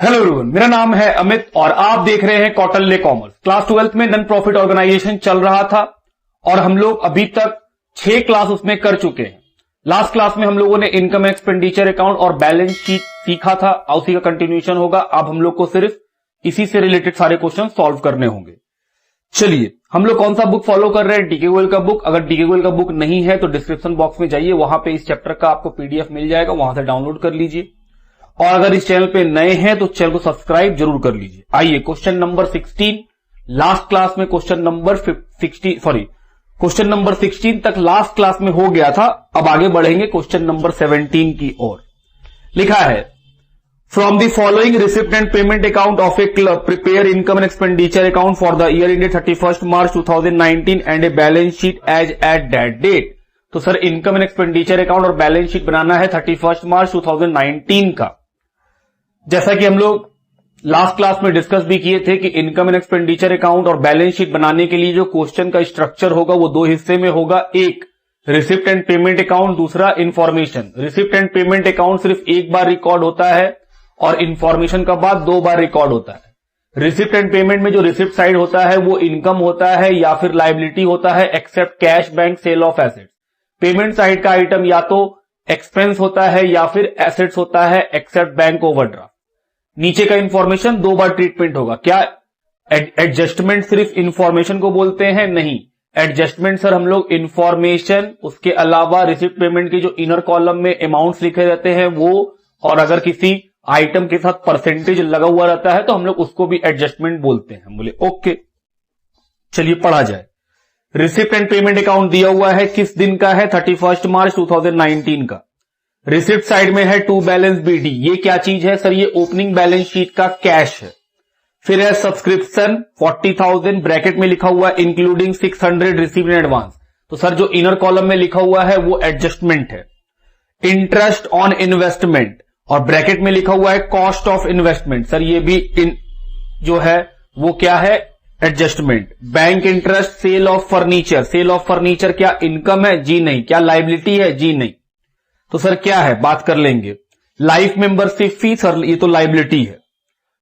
Hello everyone, मेरा नाम है अमित और आप देख रहे हैं कौटिल्य कॉमर्स। क्लास 12th में नॉन प्रॉफिट ऑर्गेनाइजेशन चल रहा था और हम लोग अभी तक 6 क्लास उसमें कर चुके हैं। लास्ट क्लास में हम लोगों ने इनकम एक्सपेंडिचर अकाउंट और बैलेंस शीट सीखा था, उसी का कंटिन्यूएशन होगा। अब हम लोग को सिर्फ इसी से रिलेटेड सारे क्वेश्चन सॉल्व करने होंगे। चलिए, हम लोग कौन सा बुक फॉलो कर रहे हैं? डीके गोयल का बुक। अगर डीके गोयल का बुक नहीं है तो डिस्क्रिप्शन बॉक्स में जाइए, वहां पे इस चैप्टर का आपको पीडीएफ मिल जाएगा, वहां से डाउनलोड कर लीजिए। और अगर इस चैनल पे नए हैं तो चैनल को सब्सक्राइब जरूर कर लीजिए। आइए क्वेश्चन नंबर 16, लास्ट क्लास में क्वेश्चन नंबर 16 तक लास्ट क्लास में हो गया था। अब आगे बढ़ेंगे क्वेश्चन नंबर 17 की ओर। लिखा है, from the following receipt and payment account of a club prepare income and expenditure account for the year ended 31 March 2019 and a balance sheet as at that date. तो sir, income and expenditure account और balance sheet बनाना है 31 March 2019 का। जैसा कि हम लोग last class में डिस्कस भी किए थे कि इनकम एंड एक्सपेंडिचर अकाउंट और बैलेंस शीट बनाने के लिए जो क्वेश्चन का स्ट्रक्चर होगा वो 2 हिस्से में होगा। एक रिसिप्ट एंड पेमेंट अकाउंट, दूसरा information. Receipt and payment account सिर्फ एक बार रिकॉर्ड होता है और इंफॉर्मेशन का बाद 2 बार रिकॉर्ड होता है। रिसिप्ट एंड पेमेंट में जो रिसिप्ट साइड होता है वो इनकम होता है या फिर लायबिलिटी होता है, except cash, bank, sale of assets. Payment side का आइटम या तो एक्सपेंस होता है या फिर एसेट्स होता है, एक्सेप्ट बैंक ओवरड्राफ्ट। नीचे का इंफॉर्मेशन 2 बार ट्रीटमेंट होगा। क्या एडजस्टमेंट सिर्फ इंफॉर्मेशन को बोलते हैं? नहीं, एडजस्टमेंट सर हम लोग इंफॉर्मेशन, उसके अलावा रिसिप्ट पेमेंट के जो इनर कॉलम में अमाउंट्स लिखे रहते हैं वो, और अगर किसी आइटम के साथ परसेंटेज लगा हुआ रहता है तो हम लोग उसको भी एडजस्टमेंट बोलते हैं। बोले ओके, चलिए पढ़ा जाए। रिसिप्ट एंड पेमेंट अकाउंट दिया हुआ है, किस दिन का है? 31 मार्च 2019 का। रिसिप्ट साइड में है टू बैलेंस बीडी। ये क्या चीज है सर? ये ओपनिंग बैलेंस शीट का कैश है। फिर है सब्सक्रिप्शन 40,000, ब्रैकेट में लिखा हुआ इंक्लूडिंग 600 रिसीव इन एडवांस। तो सर जो इनर कॉलम में लिखा हुआ है वो एडजस्टमेंट है। इंटरेस्ट ऑन इन्वेस्टमेंट और ब्रैकेट में लिखा हुआ है कॉस्ट ऑफ इन्वेस्टमेंट। सर ये भी जो है वो क्या है? Adjustment. Bank interest, sale of furniture. Sale of furniture क्या इनकम है? जी नहीं। क्या लायबिलिटी है? जी नहीं। तो सर क्या है? बात कर लेंगे। लाइफ मेंबरशिप फी, सर ये तो लायबिलिटी है।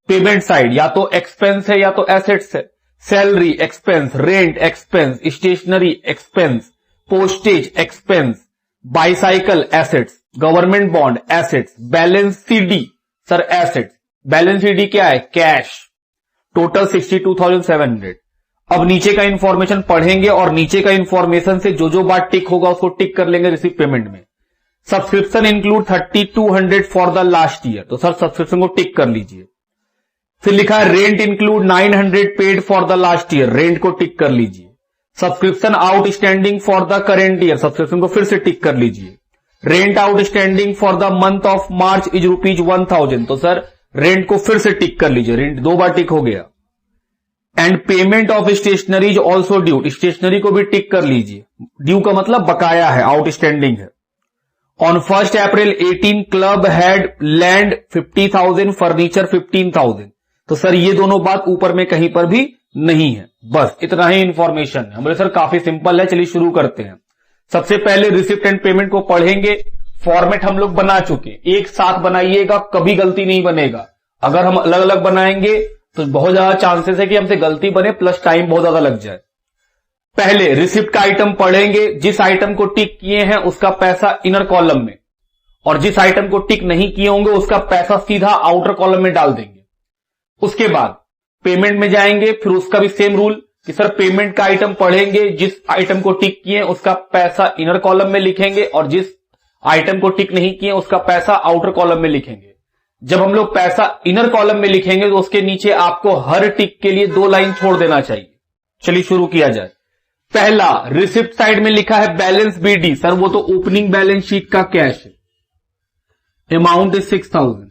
पेमेंट साइड या तो एक्सपेंस है या तो एसेट्स है। Salary expense, rent expense, stationery expense, postage expense, bicycle assets, government bond assets, balance CD sir assets. Balance CD क्या है? कैश। टोटल 62,700। अब नीचे का इंफॉर्मेशन पढ़ेंगे और नीचे का इंफॉर्मेशन से जो बात टिक होगा उसको टिक कर लेंगे रिसिप्ट पेमेंट में। Subscription include 3200 for the last year. तो सर सब्सक्रिप्शन को टिक कर लीजिए। फिर लिखा है rent include 900 paid for the last year. Rent को टिक कर लीजिए। Subscription outstanding for the current year. Subscription को फिर से टिक कर लीजिए। Rent outstanding for the month of March is ₹1000। तो सर रेंट को फिर से टिक कर लीजिए। रेंट 2 बार टिक हो गया। And payment of stationery is also due. Stationery को भी टिक कर लीजिए। ड्यू का मतलब बकाया है, आउटस्टैंडिंग है। On 1 April 18 club had land 50,000, furniture 15,000। तो सर ये दोनों बात ऊपर में कहीं पर भी नहीं है। बस इतना ही इंफॉर्मेशन है। हमारे सर काफी सिंपल है। चलिए शुरू करते हैं। सबसे पहले रिसिप्ट एंड पेमेंट को पढ़ेंगे। फॉर्मेट हम लोग बना चुके, एक साथ बनाइएगा, कभी गलती नहीं बनेगा। अगर हम अलग अलग बनाएंगे तो बहुत ज्यादा चांसेस है कि हमसे गलती बने, प्लस टाइम बहुत ज्यादा लग जाए। पहले रिसिप्ट का आइटम पढ़ेंगे। जिस आइटम को टिक किए हैं उसका पैसा इनर कॉलम में, और जिस आइटम को टिक नहीं किए होंगे उसका पैसा सीधा आउटर कॉलम में डाल देंगे। उसके बाद पेमेंट में जाएंगे। फिर उसका भी सेम रूल कि सर पेमेंट का आइटम पढ़ेंगे, जिस आइटम को टिक किए उसका पैसा इनर कॉलम में लिखेंगे और जिस आइटम को टिक नहीं किए उसका पैसा आउटर कॉलम में लिखेंगे। जब हम लोग पैसा इनर कॉलम में लिखेंगे तो उसके नीचे आपको हर टिक के लिए 2 लाइन छोड़ देना चाहिए। चलिए शुरू किया जाए। पहला, रिसिप्ट साइड में लिखा है बैलेंस बीडी। सर वो तो ओपनिंग बैलेंस शीट का कैश है। Amount is 6,000।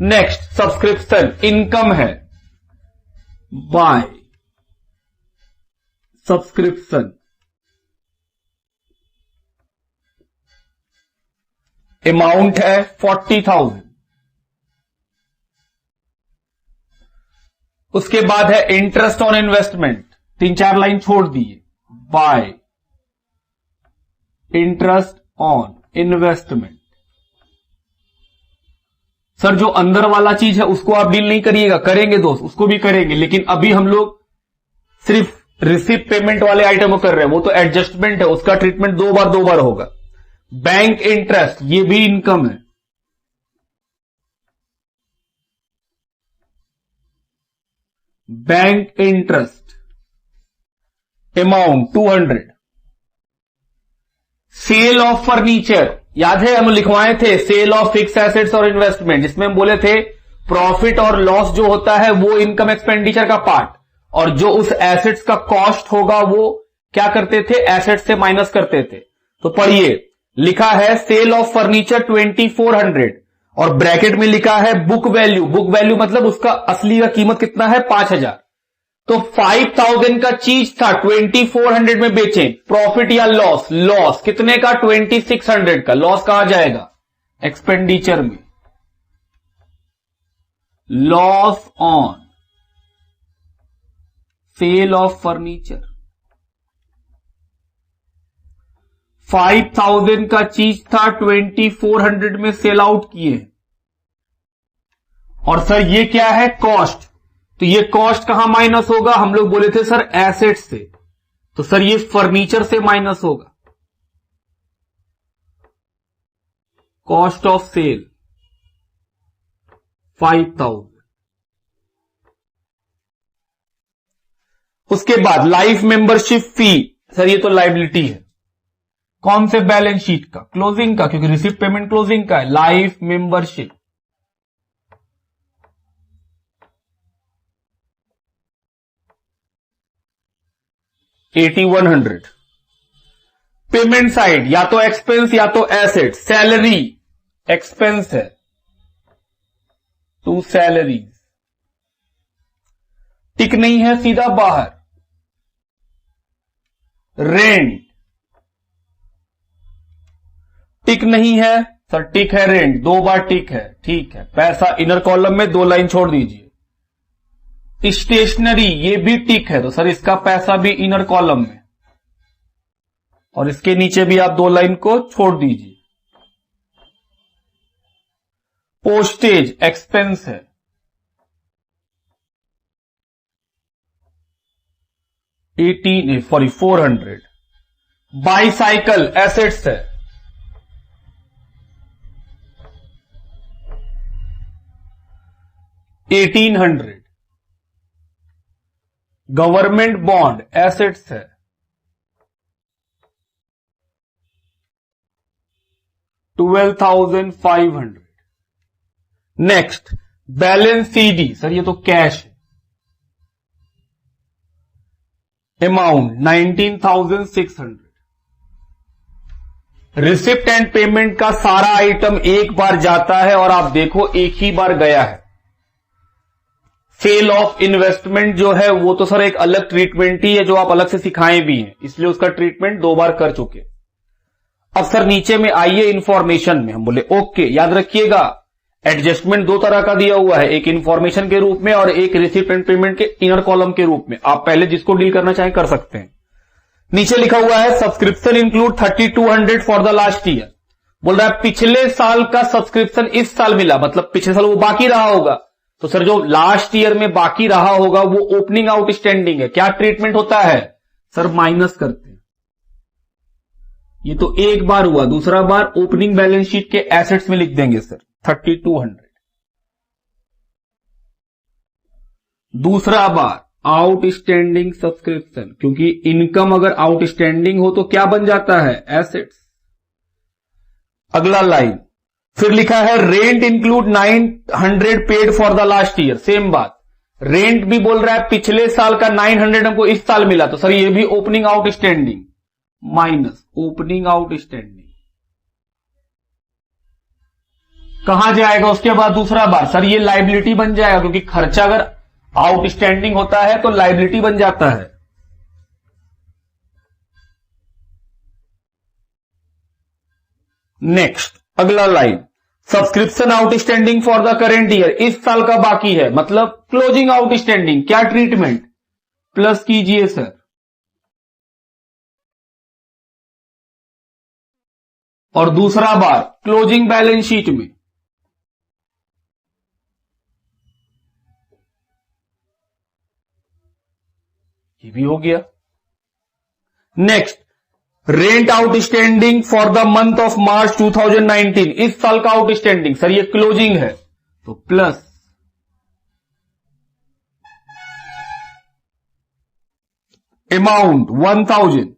Next, subscription income है बाय सब्सक्रिप्शन। अमाउंट है 40,000। उसके बाद है इंटरेस्ट ऑन इन्वेस्टमेंट। 3-4 लाइन छोड़ दिए। Bye interest on investment sir जो अंदर वाला चीज है उसको आप डील नहीं करिएगा, करेंगे दोस्त, उसको भी करेंगे, लेकिन अभी हम लोग सिर्फ रिसिप्ट पेमेंट वाले आइटम को कर रहे हैं, वो तो एडजस्टमेंट है, उसका ट्रीटमेंट दो बार होगा। बैंक इंटरेस्ट ये भी इनकम है, bank interest amount 200। Sale of furniture, याद है हम लिखवाए थे सेल ऑफ फिक्स एसेट्स और इन्वेस्टमेंट, जिसमें हम बोले थे प्रॉफिट और लॉस जो होता है वो इनकम एक्सपेंडिचर का पार्ट, और जो उस एसेट्स का कॉस्ट होगा वो क्या करते थे, एसेट्स से माइनस करते थे। तो पढ़िए, लिखा है सेल ऑफ फर्नीचर 2400 और ब्रैकेट में लिखा है बुक वैल्यू, बुक वैल्यू मतलब उसका असली का कीमत कितना है 5000। तो 5000 का चीज था 2400 में बेचें, प्रॉफिट या लॉस, लॉस कितने का 2600 का, लॉस कहां जाएगा एक्सपेंडिचर में, loss on sale of furniture. 5000 का चीज था 2400 में सेल आउट किए, और सर ये क्या है कॉस्ट, तो ये कॉस्ट कहां माइनस होगा, हम लोग बोले थे सर एसेट्स से, तो सर ये फर्नीचर से माइनस होगा, कॉस्ट ऑफ सेल 5000। उसके बाद लाइफ मेंबरशिप फी, सर ये तो लाइबिलिटी है, कौन से बैलेंस शीट का, क्लोजिंग का, क्योंकि रिसिप्ट पेमेंट क्लोजिंग का है, लाइफ मेंबरशिप 8100। पेमेंट साइड या तो एक्सपेंस या तो एसेट, सैलरी एक्सपेंस है, टू सैलरीज, टिक नहीं है सीधा बाहर, रेंट टिक नहीं है सर, टिक है रेंट, दो बार टिक है, ठीक है, पैसा इनर कॉलम में 2 लाइन छोड़ दीजिए, स्टेशनरी ये भी टिक है, तो सर इसका पैसा भी इनर कॉलम में, और इसके नीचे भी आप 2 लाइन को छोड़ दीजिए। पोस्टेज एक्सपेंस है, सॉरी 400। बाईसाइकिल एसेट्स है, 1800। गवर्नमेंट बॉन्ड एसेट्स है, 12,500। नेक्स्ट बैलेंस सीडी, सर ये तो कैश है, अमाउंट 19,600। रिसिप्ट एंड पेमेंट का सारा आइटम एक बार जाता है और आप देखो एक ही बार गया है। सेल ऑफ इन्वेस्टमेंट जो है वो तो सर एक अलग ट्रीटमेंट ही है जो आप अलग से सिखाए भी हैं, इसलिए उसका ट्रीटमेंट 2 बार कर चुके। अब सर नीचे में आइए इंफॉर्मेशन में, हम बोले ओके, याद रखिएगा एडजस्टमेंट 2 तरह का दिया हुआ है, एक इंफॉर्मेशन के रूप में और एक रिसिप्ट एंड पेमेंट के इनर कॉलम के रूप में, आप पहले जिसको डील करना चाहें कर सकते हैं। नीचे लिखा हुआ है subscription include 3200 for the last year, बोल रहा है पिछले साल का सब्सक्रिप्शन इस साल मिला, मतलब पिछले साल वो बाकी रहा होगा, तो सर जो लास्ट ईयर में बाकी रहा होगा वो ओपनिंग आउटस्टैंडिंग है, क्या ट्रीटमेंट होता है सर माइनस करते हैं। ये तो एक बार हुआ, दूसरा बार ओपनिंग बैलेंस शीट के एसेट्स में लिख देंगे सर 3200। दूसरा बार आउटस्टैंडिंग सब्सक्रिप्शन, क्योंकि इनकम अगर आउटस्टैंडिंग हो तो क्या बन जाता है एसेट्स। अगला लाइन फिर लिखा है rent include 900 paid for the last year, same बात, रेंट भी बोल रहा है पिछले साल का 900 हमको इस साल मिला, तो सर ये भी opening outstanding minus opening outstanding कहां जाएगा। उसके बाद दूसरा बार सर ये लाइबिलिटी बन जाएगा, क्योंकि खर्चा अगर आउटस्टैंडिंग होता है तो लाइबिलिटी बन जाता है। नेक्स्ट अगला line subscription outstanding for the current year, इस साल का बाकी है, मतलब क्लोजिंग आउटस्टैंडिंग, क्या ट्रीटमेंट प्लस कीजिए सर। और दूसरा बार क्लोजिंग बैलेंस शीट में ये भी हो गया। Next, rent outstanding for the month of March 2019, इस साल का आउटस्टैंडिंग, सर ये क्लोजिंग है तो प्लस अमाउंट 1000।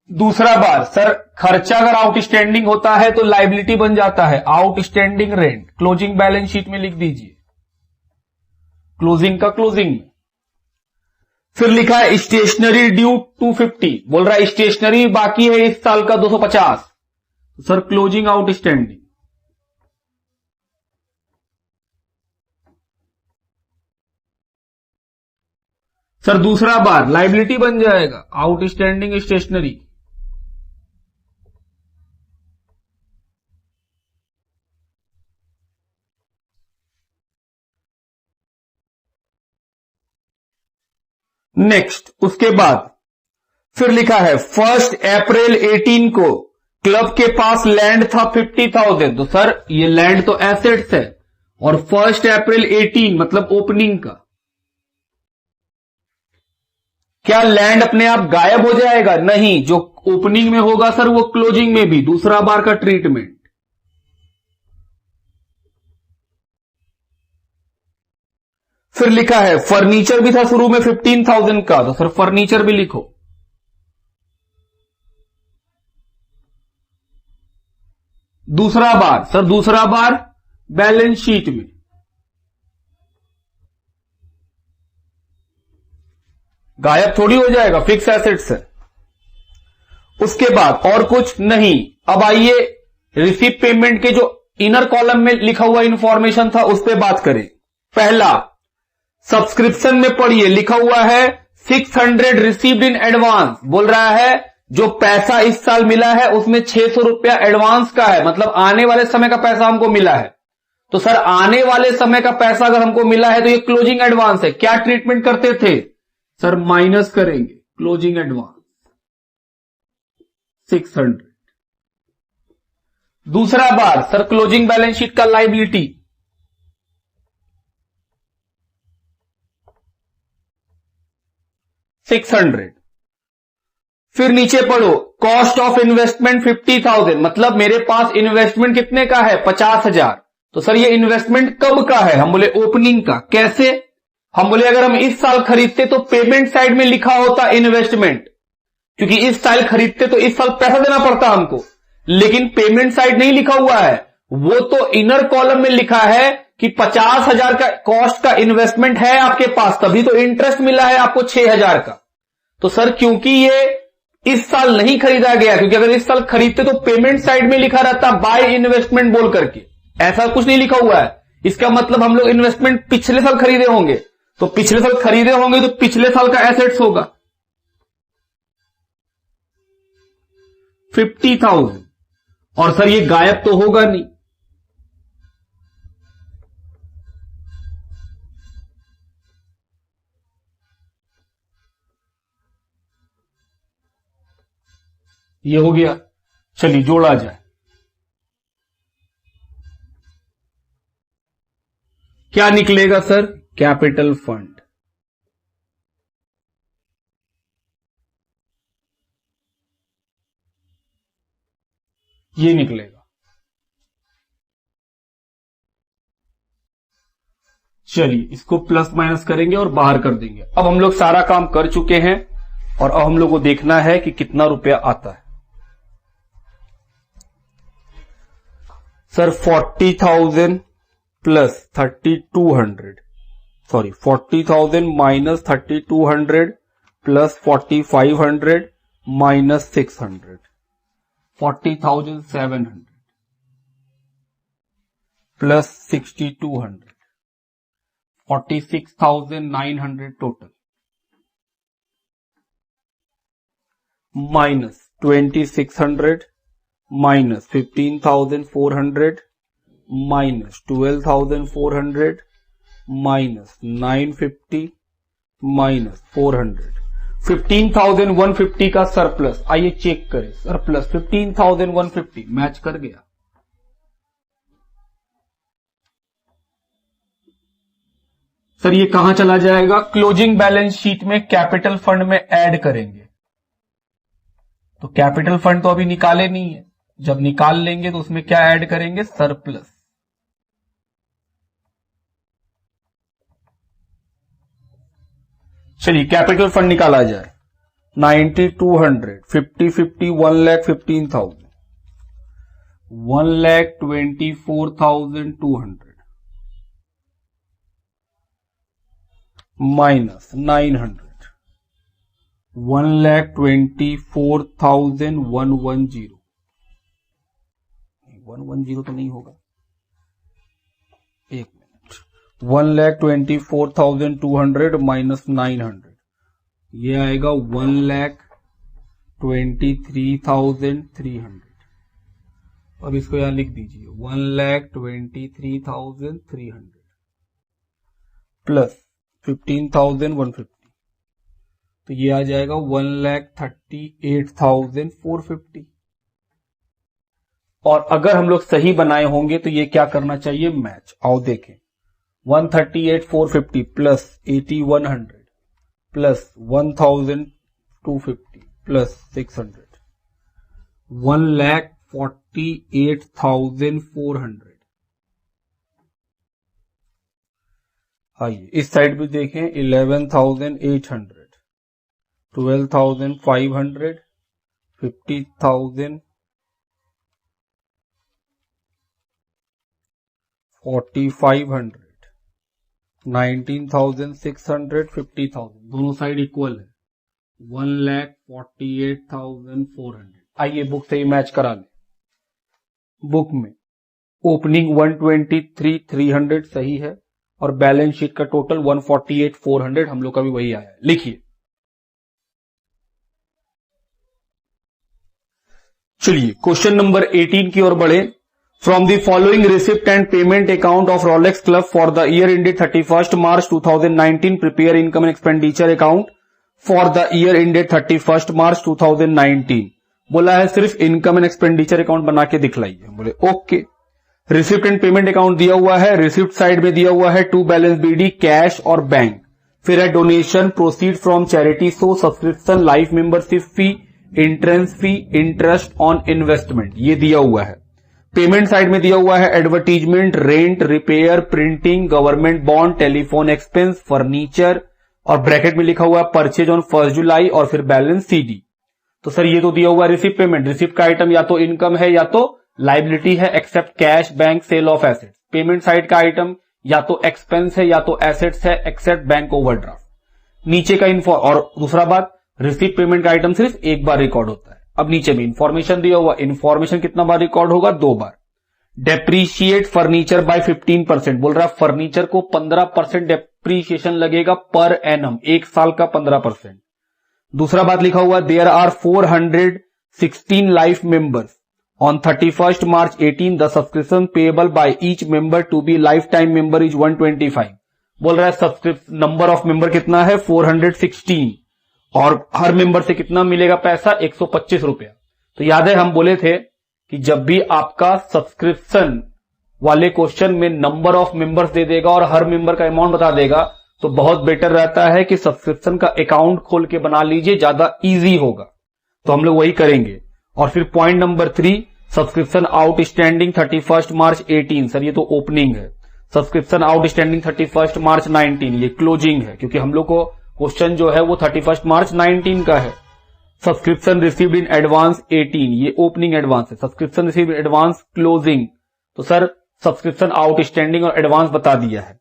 दूसरा बार, सर खर्चा अगर आउटस्टैंडिंग होता है तो लाइबिलिटी बन जाता है, outstanding rent closing balance sheet में लिख दीजिए, क्लोजिंग का क्लोजिंग में। फिर लिखा है स्टेशनरी ड्यू 250, बोल रहा है स्टेशनरी बाकी है इस साल का 250, तो सर क्लोजिंग आउटस्टैंडिंग। सर दूसरा बार लाइबिलिटी बन जाएगा आउटस्टैंडिंग स्टेशनरी। नेक्स्ट, उसके बाद फिर लिखा है 1 अप्रैल 18 को क्लब के पास लैंड था 50,000, तो सर ये लैंड तो एसेट्स है, और 1 अप्रैल 18 मतलब ओपनिंग का। क्या लैंड अपने आप गायब हो जाएगा? नहीं, जो ओपनिंग में होगा सर वो क्लोजिंग में भी, दूसरा बार का ट्रीटमेंट। फिर लिखा है फर्नीचर भी था शुरू में 15,000 का, तो सर फर्नीचर भी लिखो। दूसरा बार, सर दूसरा बार बैलेंस शीट में, गायब थोड़ी हो जाएगा, फिक्स एसेट्स है। उसके बाद और कुछ नहीं। अब आइए रिसीव पेमेंट के जो इनर कॉलम में लिखा हुआ इंफॉर्मेशन था उस पर बात करें। पहला, सब्सक्रिप्शन में पढ़िए, लिखा हुआ है 600 रिसीव्ड इन एडवांस, बोल रहा है जो पैसा इस साल मिला है उसमें 600 रुपया एडवांस का है, मतलब आने वाले समय का पैसा हमको मिला है। तो सर आने वाले समय का पैसा अगर हमको मिला है तो ये क्लोजिंग एडवांस है। क्या ट्रीटमेंट करते थे? सर माइनस करेंगे क्लोजिंग एडवांस 600। दूसरा बार, सर क्लोजिंग बैलेंस शीट का लाइबिलिटी, $600। फिर नीचे पढ़ो, कॉस्ट ऑफ इन्वेस्टमेंट 50,000, मतलब मेरे पास इन्वेस्टमेंट कितने का है? 50,000। तो सर ये इन्वेस्टमेंट कब का है? हम बोले ओपनिंग का। कैसे? हम बोले अगर हम इस साल खरीदते तो पेमेंट साइड में लिखा होता इन्वेस्टमेंट, क्योंकि इस साल खरीदते तो इस साल पैसा देना पड़ता हमको, लेकिन पेमेंट साइड नहीं लिखा हुआ है, वो तो इनर कॉलम में लिखा है कि 50,000 का कॉस्ट का इन्वेस्टमेंट है आपके पास, तभी तो इंटरेस्ट मिला है आपको 6,000 का। तो सर क्योंकि ये इस साल नहीं खरीदा गया, क्योंकि अगर इस साल खरीदते तो पेमेंट साइड में लिखा रहता बाय इन्वेस्टमेंट बोल करके, ऐसा कुछ नहीं लिखा हुआ है। इसका मतलब हम लोग इन्वेस्टमेंट पिछले साल खरीदे होंगे, तो पिछले साल खरीदे होंगे तो पिछले साल का एसेट्स होगा 50,000, और सर ये गायब तो होगा नहीं। ये हो गया, चलिए जोड़ा जाए। क्या निकलेगा सर? Capital fund. ये निकलेगा। चलिए इसको प्लस माइनस करेंगे और बाहर कर देंगे। अब हम लोग सारा काम कर चुके हैं और अब हम लोग को देखना है कि कितना रुपया आता है। Sir 40,000 plus 3,200, sorry 40,000 minus 3,200 plus 4,500 minus 600, 40,700 plus 6,200, 46,900 total, minus 2,600 minus 15,400 minus 12,400 minus 950 minus 400, 15,150 का सरप्लस। आइए चेक करें, सरप्लस 15,150 मैच कर गया। सर ये कहां चला जाएगा? क्लोजिंग बैलेंस शीट में कैपिटल फंड में ऐड करेंगे। तो कैपिटल फंड तो अभी निकाले नहीं है, जब निकाल लेंगे तो उसमें क्या ऐड करेंगे? सरप्लस। चलिए कैपिटल फंड निकाला जाए। 90, 200, 50, 50, 1,15,000, 1,24,200 माइनस 900, 1,24,110। 110 तो नहीं होगा, एक मिनट। 1,24,200 माइनस 900, ये आएगा 1,23,300। अब इसको यहां लिख दीजिए 1,23,300 प्लस 15,150, तो ये आ जाएगा 1,38,450। और अगर हम लोग सही बनाए होंगे तो ये क्या करना चाहिए? मैच। आओ देखें, 138,450 प्लस 8,100 प्लस 1,250 प्लस 600, 1,48,400। आइए इस साइड भी देखें, 11,800, 12,500, 50,000, 4,500, 19,600, 50,000, दोनों साइड इक्वल है, 1,48,400। आइए बुक से ही मैच करा लें। बुक में ओपनिंग 123,300 सही है और बैलेंस शीट का टोटल 148,400 हम लोग का भी वही आया है। लिखिए, चलिए क्वेश्चन नंबर 18 की ओर बढ़े। From the following receipt and payment account of Rolex club for the year ended 31 March 2019 prepare income and expenditure account for the year ended 31 March 2019। बोला है सिर्फ इनकम एंड एक्सपेंडिचर अकाउंट बना के दिखलाइए। बोले okay. Receipt and payment account दिया हुआ है, receipt side में दिया हुआ है टू बैलेंस बीडी, कैश और बैंक। फिर है donation, proceed from charity, so subscription, life membership fee, entrance fee, interest on investment, ये दिया हुआ है। पेमेंट साइड में दिया हुआ है advertisement, rent, repair, printing, government bond, telephone expense, furniture और ब्रैकेट में लिखा हुआ है परचेज ऑन 1 जुलाई और फिर बैलेंस सीडी। तो सर ये तो दिया हुआ है रिसिप्ट पेमेंट। रिसिप्ट का आइटम या तो इनकम है या तो लाइबिलिटी है, except cash, bank, sale of assets. Payment side का आइटम या तो एक्सपेंस है या तो एसेट्स है, एक्सेप्ट बैंक ओवरड्राफ्ट। नीचे का इन्फो और दूसरा बात, रिसिप्ट पेमेंट का आइटम सिर्फ एक बार रिकॉर्ड होता है। अब नीचे में इंफॉर्मेशन दिया हुआ, इंफॉर्मेशन कितना बार रिकॉर्ड होगा? 2 बार। डेप्रीशिएट फर्नीचर बाय 15%, बोल रहा है फर्नीचर को 15% डेप्रीशिएशन लगेगा पर एनम, एक साल का 15%। दूसरा बात लिखा हुआ, there are 416 life members on 31 March 18, the subscription payable by each member to be life time member is 125। बोल रहा है सब्सक्रिप्शन नंबर ऑफ मेंबर कितना है? 416 और हर मेंबर से कितना मिलेगा पैसा? 125 रुपया। तो याद है हम बोले थे कि जब भी आपका सब्सक्रिप्शन वाले क्वेश्चन में नंबर ऑफ मेंबर्स दे देगा और हर मेंबर का अमाउंट बता देगा तो बहुत बेटर रहता है कि सब्सक्रिप्शन का अकाउंट खोल के बना लीजिए, ज्यादा इजी होगा। तो हम लोग वही करेंगे। और फिर point number 3, subscription outstanding 31 March 18, sir ये तो ओपनिंग है। सब्सक्रिप्शन आउटस्टैंडिंग 31 मार्च 19, ये क्लोजिंग है, क्योंकि हम लोग को क्वेश्चन जो है वो 31 मार्च 19 का है। सब्सक्रिप्शन रिसीव्ड इन एडवांस 18, ये ओपनिंग एडवांस है। Subscription received in advance closing, तो सर सब्सक्रिप्शन आउटस्टैंडिंग और एडवांस बता दिया है।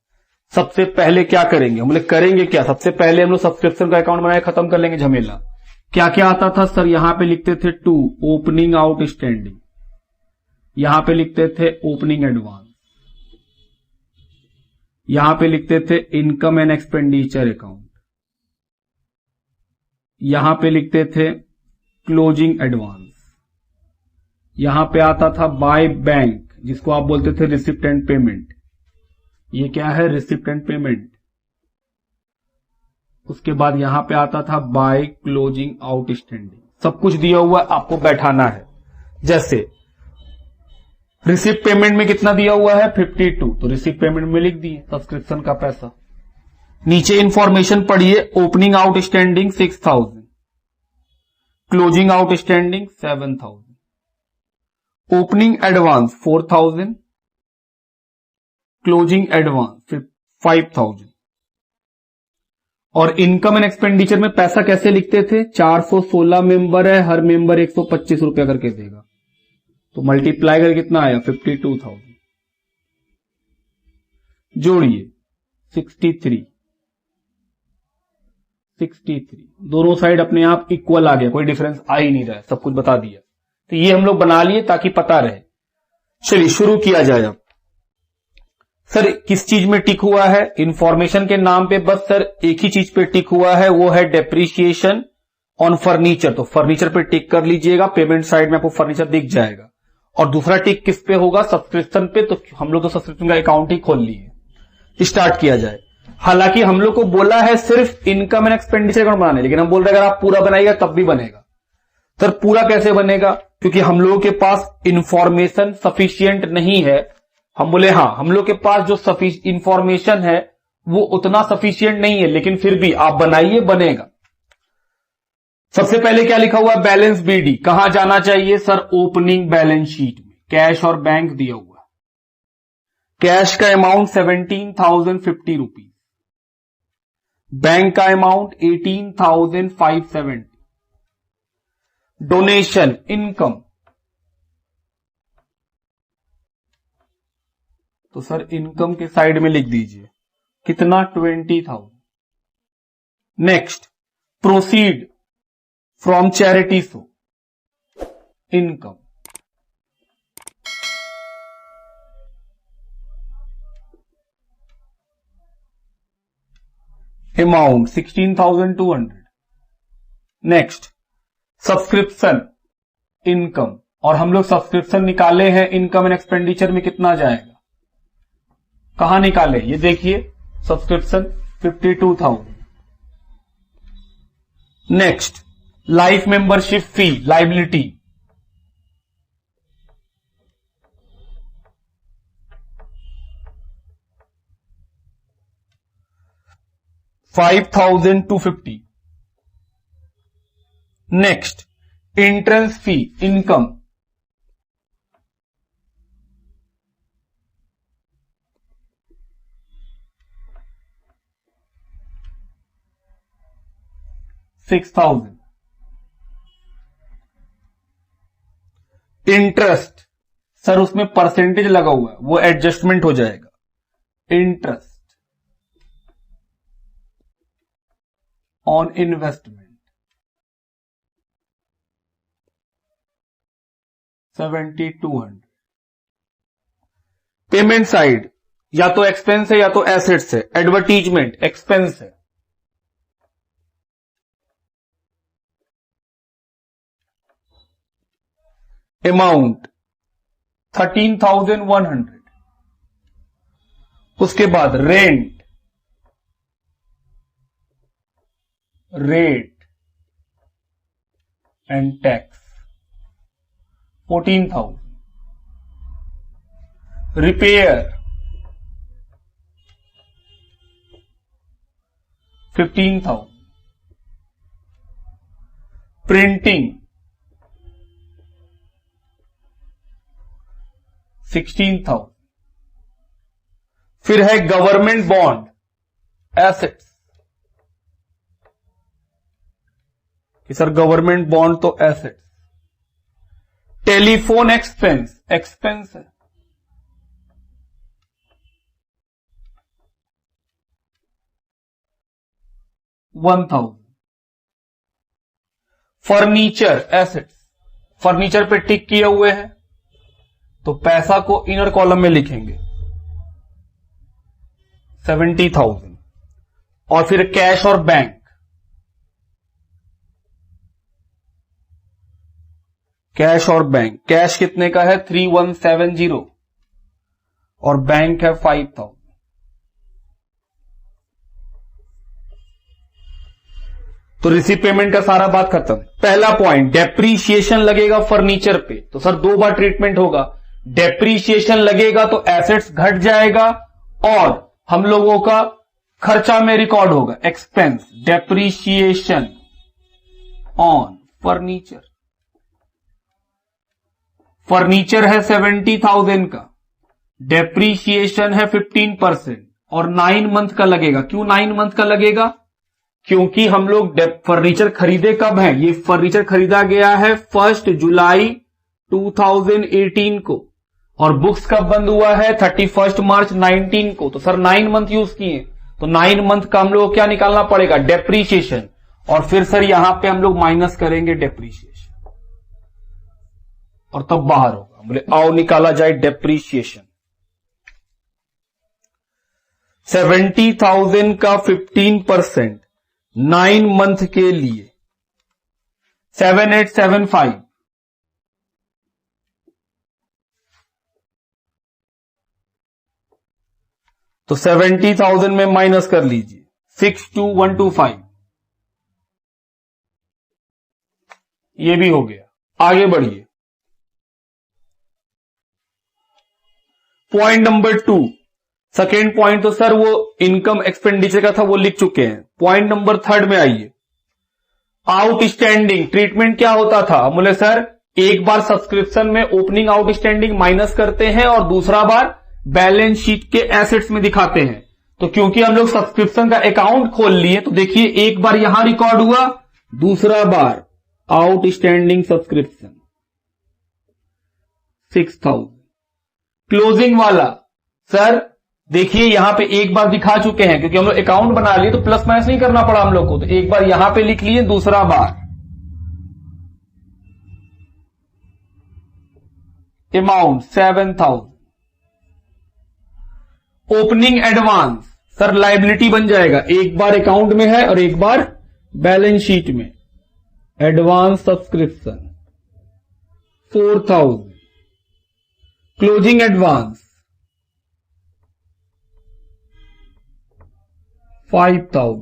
सबसे पहले क्या करेंगे हम लोग? करेंगे क्या? सबसे पहले हम लोग सब्सक्रिप्शन का अकाउंट बनाए खत्म कर लेंगे झमेला। क्या क्या आता था सर? यहां पे लिखते थे 2 ओपनिंग आउटस्टैंडिंग, यहां पे लिखते थे ओपनिंग एडवांस, यहां पे लिखते थे इनकम एंड एक्सपेंडिचर अकाउंट, यहां पे लिखते थे क्लोजिंग एडवांस, यहां पे आता था बाय बैंक जिसको आप बोलते थे रिसिप्ट एंड पेमेंट। ये क्या है? Receipt and payment. उसके बाद यहां पे आता था बाय क्लोजिंग आउटस्टैंडिंग। सब कुछ दिया हुआ आपको बैठाना है। जैसे रिसिप्ट पेमेंट में कितना दिया हुआ है? 52, तो रिसिप्ट पेमेंट में लिख दिए सब्सक्रिप्शन का पैसा। नीचे इंफॉर्मेशन पढ़िए, opening outstanding 6000, closing outstanding 7000, opening advance 4000, closing advance 5000। और इनकम एंड एक्सपेंडिचर में पैसा कैसे लिखते थे, 416 मेंबर है, हर मेंबर 125 रुपया करके देगा, तो मल्टीप्लाई करके कितना आया 52,000, जोड़िए 63, दोनों साइड अपने आप इक्वल आ गया, कोई डिफरेंस आ ही नहीं रहा है, सब कुछ बता दिया। तो ये हम लोग बना लिए ताकि पता रहे। चलिए शुरू किया जाए। अब सर किस चीज में टिक हुआ है, इंफॉर्मेशन के नाम पे बस सर एक ही चीज पे टिक हुआ है, वो है डेप्रीशिएशन ऑन फर्नीचर, तो फर्नीचर पे टिक कर लीजिएगा, पेमेंट साइड में आपको फर्नीचर दिख जाएगा। और दूसरा टिक किस पे होगा, सब्सक्रिप्शन पे, तो हम लोग तो सब्सक्रिप्शन का अकाउंट ही खोल लिए। स्टार्ट किया जाए। हालांकि हम लोग को बोला है सिर्फ इनकम एंड एक्सपेंडिचर अकाउंट बनाने, लेकिन हम बोल रहे हैं अगर आप पूरा बनाइएगा तब भी बनेगा। सर पूरा कैसे बनेगा, क्योंकि हम लोगों के पास इंफॉर्मेशन सफिशियंट नहीं है। हम बोले हाँ, हम लोग के पास जो इंफॉर्मेशन है वो उतना सफिशियंट नहीं है, लेकिन फिर भी आप बनाइए, बनेगा। सबसे पहले क्या लिखा हुआ है, बैलेंस बीडी, कहां जाना चाहिए सर, ओपनिंग बैलेंस शीट में, कैश और बैंक दिया हुआ है। कैश का अमाउंट 17,050 रुपीज, बैंक का अमाउंट 18,570, डोनेशन इनकम, तो सर इनकम के साइड में लिख दीजिए कितना 20,000। Next proceed from charity show, income, amount 16,200। Next subscription income, और हम लोग सब्सक्रिप्शन निकाले हैं इनकम एंड एक्सपेंडिचर में कितना जाएगा, कहां निकाले, ये देखिए subscription 52,000। Next life membership fee, liability, $5,250। Next entrance fee income, $6,000। Interest sir उसमें परसेंटेज लगा हुआ है, वो एडजस्टमेंट हो जाएगा। Interest on investment 7,200। Payment side या तो एक्सपेंस है या तो एसेट्स है, एडवर्टीजमेंट एक्सपेंस है, अमाउंट 13,100। उसके बाद rent, rate and tax 14,000। Repair 15,000। Printing 16,000। फिर है गवर्नमेंट बॉन्ड एसेट्स, कि सर गवर्नमेंट बॉन्ड तो एसेट्स। टेलीफोन एक्सपेंस, एक्सपेंस है, $1,000। फर्नीचर एसेट्स, फर्नीचर पे टिक किए हुए हैं तो पैसा को इनर कॉलम में लिखेंगे 70,000। और फिर कैश और बैंक, कैश और बैंक, कैश कितने का है 3,170 और बैंक है 5,000। तो रिसीव पेमेंट का सारा बात खत्म। पहला पॉइंट डेप्रीशिएशन लगेगा फर्नीचर पे, तो सर दो बार ट्रीटमेंट होगा। डेप्रीशिएशन लगेगा तो एसेट्स घट जाएगा और हम लोगों का खर्चा में रिकॉर्ड होगा, expense depreciation on furniture. Furniture है 70,000 का, डेप्रीशिएशन है 15% और 9 मंथ का लगेगा। क्यों 9 मंथ का लगेगा? क्योंकि हम लोग फर्नीचर खरीदे कब है? ये फर्नीचर खरीदा गया है 1 जुलाई 2018 को और बुक्स कब बंद हुआ है? 31 मार्च 19 को। तो सर 9 मंथ यूज किए, तो 9 मंथ का हम लोग को क्या निकालना पड़ेगा? डेप्रीशिएशन। और फिर सर यहां पे हम लोग माइनस करेंगे डेप्रीशिएशन और तब बाहर होगा। बोले आओ निकाला जाए डेप्रीशिएशन। 70,000 का 15% 9 मंथ के लिए 7875। तो 70,000 में माइनस कर लीजिए 62125, ये भी हो गया। आगे बढ़िए, पॉइंट नंबर 2। सेकेंड पॉइंट तो सर वो इनकम एक्सपेंडिचर का था, वो लिख चुके हैं। पॉइंट नंबर 3 में आइए, आउटस्टैंडिंग ट्रीटमेंट क्या होता था? बोले सर एक बार सब्सक्रिप्शन में ओपनिंग आउटस्टैंडिंग माइनस करते हैं और दूसरा बार बैलेंस शीट के एसेट्स में दिखाते हैं। तो क्योंकि हम लोग सब्सक्रिप्शन का अकाउंट खोल लिए, तो देखिए एक बार यहां रिकॉर्ड हुआ, दूसरा बार आउटस्टैंडिंग सब्सक्रिप्शन 6,000। क्लोजिंग वाला सर देखिए यहां पे एक बार दिखा चुके हैं, क्योंकि हम लोग अकाउंट बना लिए तो प्लस माइनस नहीं करना पड़ा हम लोग को। तो एक बार यहां पे लिख लिए, दूसरा बार amount 7,000। Opening advance sir liability बन जाएगा, एक बार अकाउंट में है और एक बार बैलेंस शीट में। Advance subscription 4,000। Closing advance 5,000।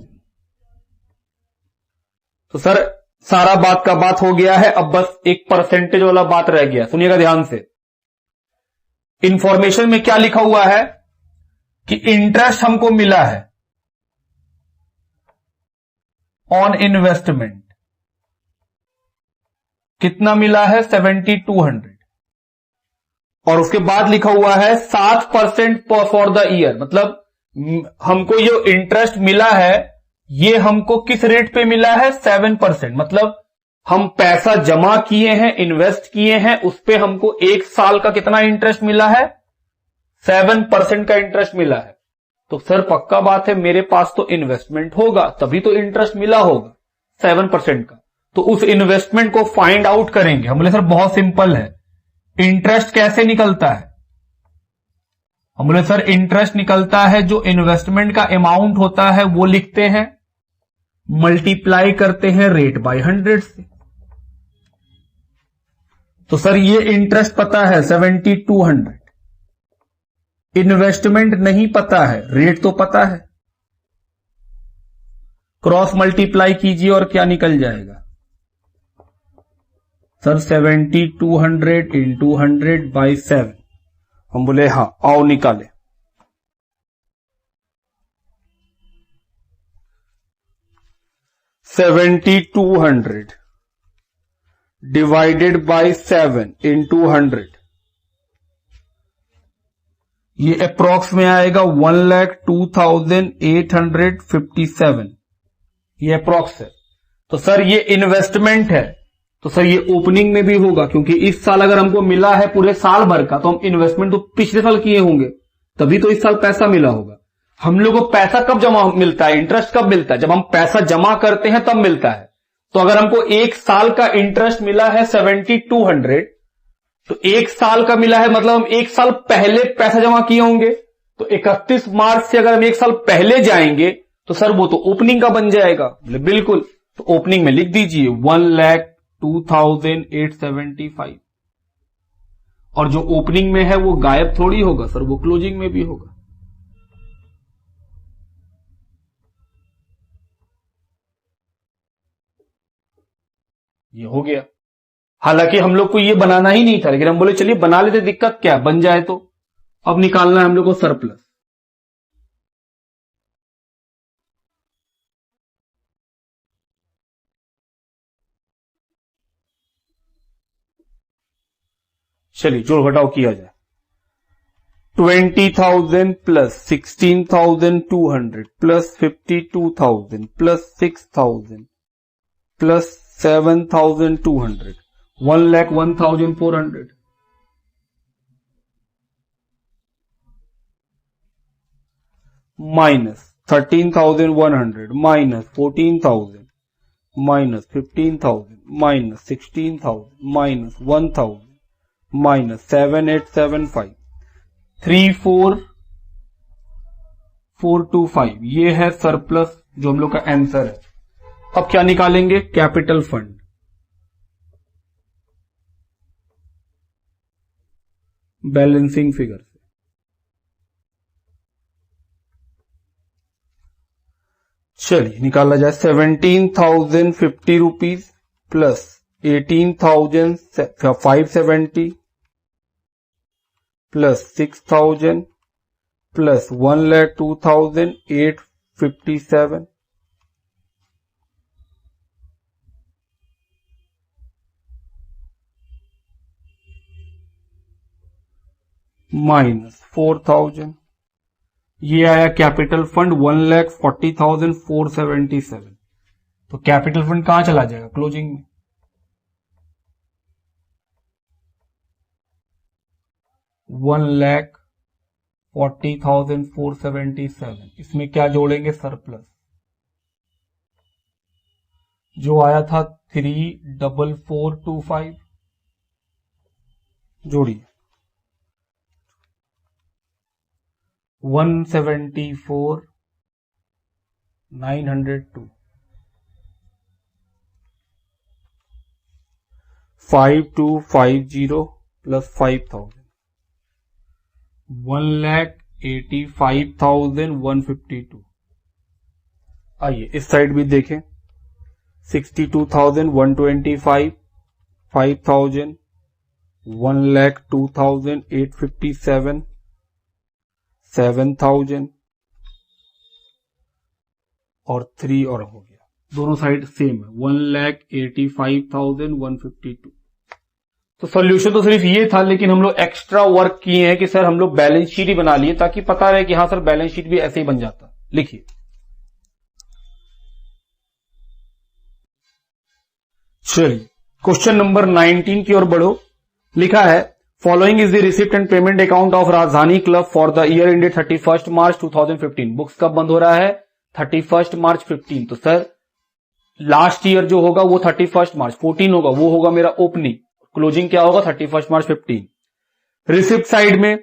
तो सर सारा बात का बात हो गया है, अब बस एक परसेंटेज वाला बात रह गया। सुनिएगा ध्यान से, इंफॉर्मेशन में क्या लिखा हुआ है कि इंटरेस्ट हमको मिला है ऑन इन्वेस्टमेंट। कितना मिला है? 7,200। और उसके बाद लिखा हुआ है 7% फॉर द ईयर। मतलब हमको ये इंटरेस्ट मिला है, ये हमको किस रेट पे मिला है? 7%। मतलब हम पैसा जमा किए हैं, इन्वेस्ट किए हैं, उस पे हमको 1 साल का कितना इंटरेस्ट मिला है? 7% का इंटरेस्ट मिला है। तो सर पक्का बात है मेरे पास तो इन्वेस्टमेंट होगा, तभी तो इंटरेस्ट मिला होगा 7% का। तो उस इन्वेस्टमेंट को फाइंड आउट करेंगे। हम बोले सर बहुत सिंपल है, इंटरेस्ट कैसे निकलता है? हम बोले सर इंटरेस्ट निकलता है, जो इन्वेस्टमेंट का अमाउंट होता है वो लिखते हैं, मल्टीप्लाई करते हैं रेट बाय 100 से। तो सर ये इंटरेस्ट पता है 7,200, इन्वेस्टमेंट नहीं पता है, रेट तो पता है। क्रॉस मल्टीप्लाई कीजिए और क्या निकल जाएगा? Sir 7,200 into 100/7। हम बोले हाँ आओ निकाले। $7,200 डिवाइडेड बाय 7 इंटू 100, ये अप्रॉक्स में आएगा 1,02,857। ये अप्रॉक्स है। तो सर ये इन्वेस्टमेंट है, तो सर ये ओपनिंग में भी होगा, क्योंकि इस साल अगर हमको मिला है पूरे साल भर का, तो हम इन्वेस्टमेंट तो पिछले साल किए होंगे, तभी तो इस साल पैसा मिला होगा। हम लोग को पैसा कब जमा मिलता है? इंटरेस्ट कब मिलता है? जब हम पैसा जमा करते हैं तब मिलता है। तो अगर हमको 1 साल का इंटरेस्ट मिला है 7,200, तो 1 साल का मिला है, मतलब हम 1 साल पहले पैसा जमा किए होंगे। तो 31 मार्च से अगर हम 1 साल पहले जाएंगे तो सर वो तो ओपनिंग का बन जाएगा। बिल्कुल, तो ओपनिंग में लिख दीजिए 1,02,875। और जो ओपनिंग में है वो गायब थोड़ी होगा सर, वो क्लोजिंग में भी होगा। ये हो गया। हालांकि हम लोग को ये बनाना ही नहीं था, लेकिन हम बोले चलिए बना लेते, दिक्कत क्या बन जाए। तो अब निकालना है हम लोग को सरप्लस। चलिए जोड़ घटाव किया जाए। 20,000 plus 16,200 plus 52,000 plus 6,000 plus 7,200 1,01,400 minus 13,100 minus 14,000 minus 15,000 minus 16,000 minus 1,000 minus 7,875 34,425 ये है सरप्लस जो हम लोग का आंसर है। अब क्या निकालेंगे? Capital fund. बैलेंसिंग फिगर से चलिए निकाला जाए। 17,050 rupees plus 18,570 plus 6,000 plus 1,02,857 minus 4,000 ये आया कैपिटल फंड 1,40,477। तो कैपिटल फंड कहां चला जाएगा? क्लोजिंग में। $1,40,477 इसमें क्या जोड़ेंगे? सरप्लस जो आया था 3,4425 जोड़िए 174,902 5,250 प्लस 5,000 1,85,152। आइए इस साइड भी देखें। 62,125 5,000 1,02,857 7,000 और 3 और हो गया। दोनों साइड सेम है 1,85,152। तो सॉल्यूशन तो सिर्फ ये था, लेकिन हम लोग एक्स्ट्रा वर्क किए हैं कि सर हम लोग बैलेंस शीट ही बना लिए ताकि पता रहे कि हाँ सर बैलेंस शीट भी ऐसे ही बन जाता। लिखिए चलिए क्वेश्चन नंबर 19 की ओर बढ़ो। लिखा है following is the receipt and payment account of Rajdhani club for the year ended 31 March 2015। Books कब बंद हो रहा है? 31 मार्च 15। तो सर लास्ट ईयर जो होगा वो 31 मार्च 14 होगा, वो होगा मेरा ओपनिंग। क्लोजिंग क्या होगा? 31 मार्च 15। रिसिप्ट साइड में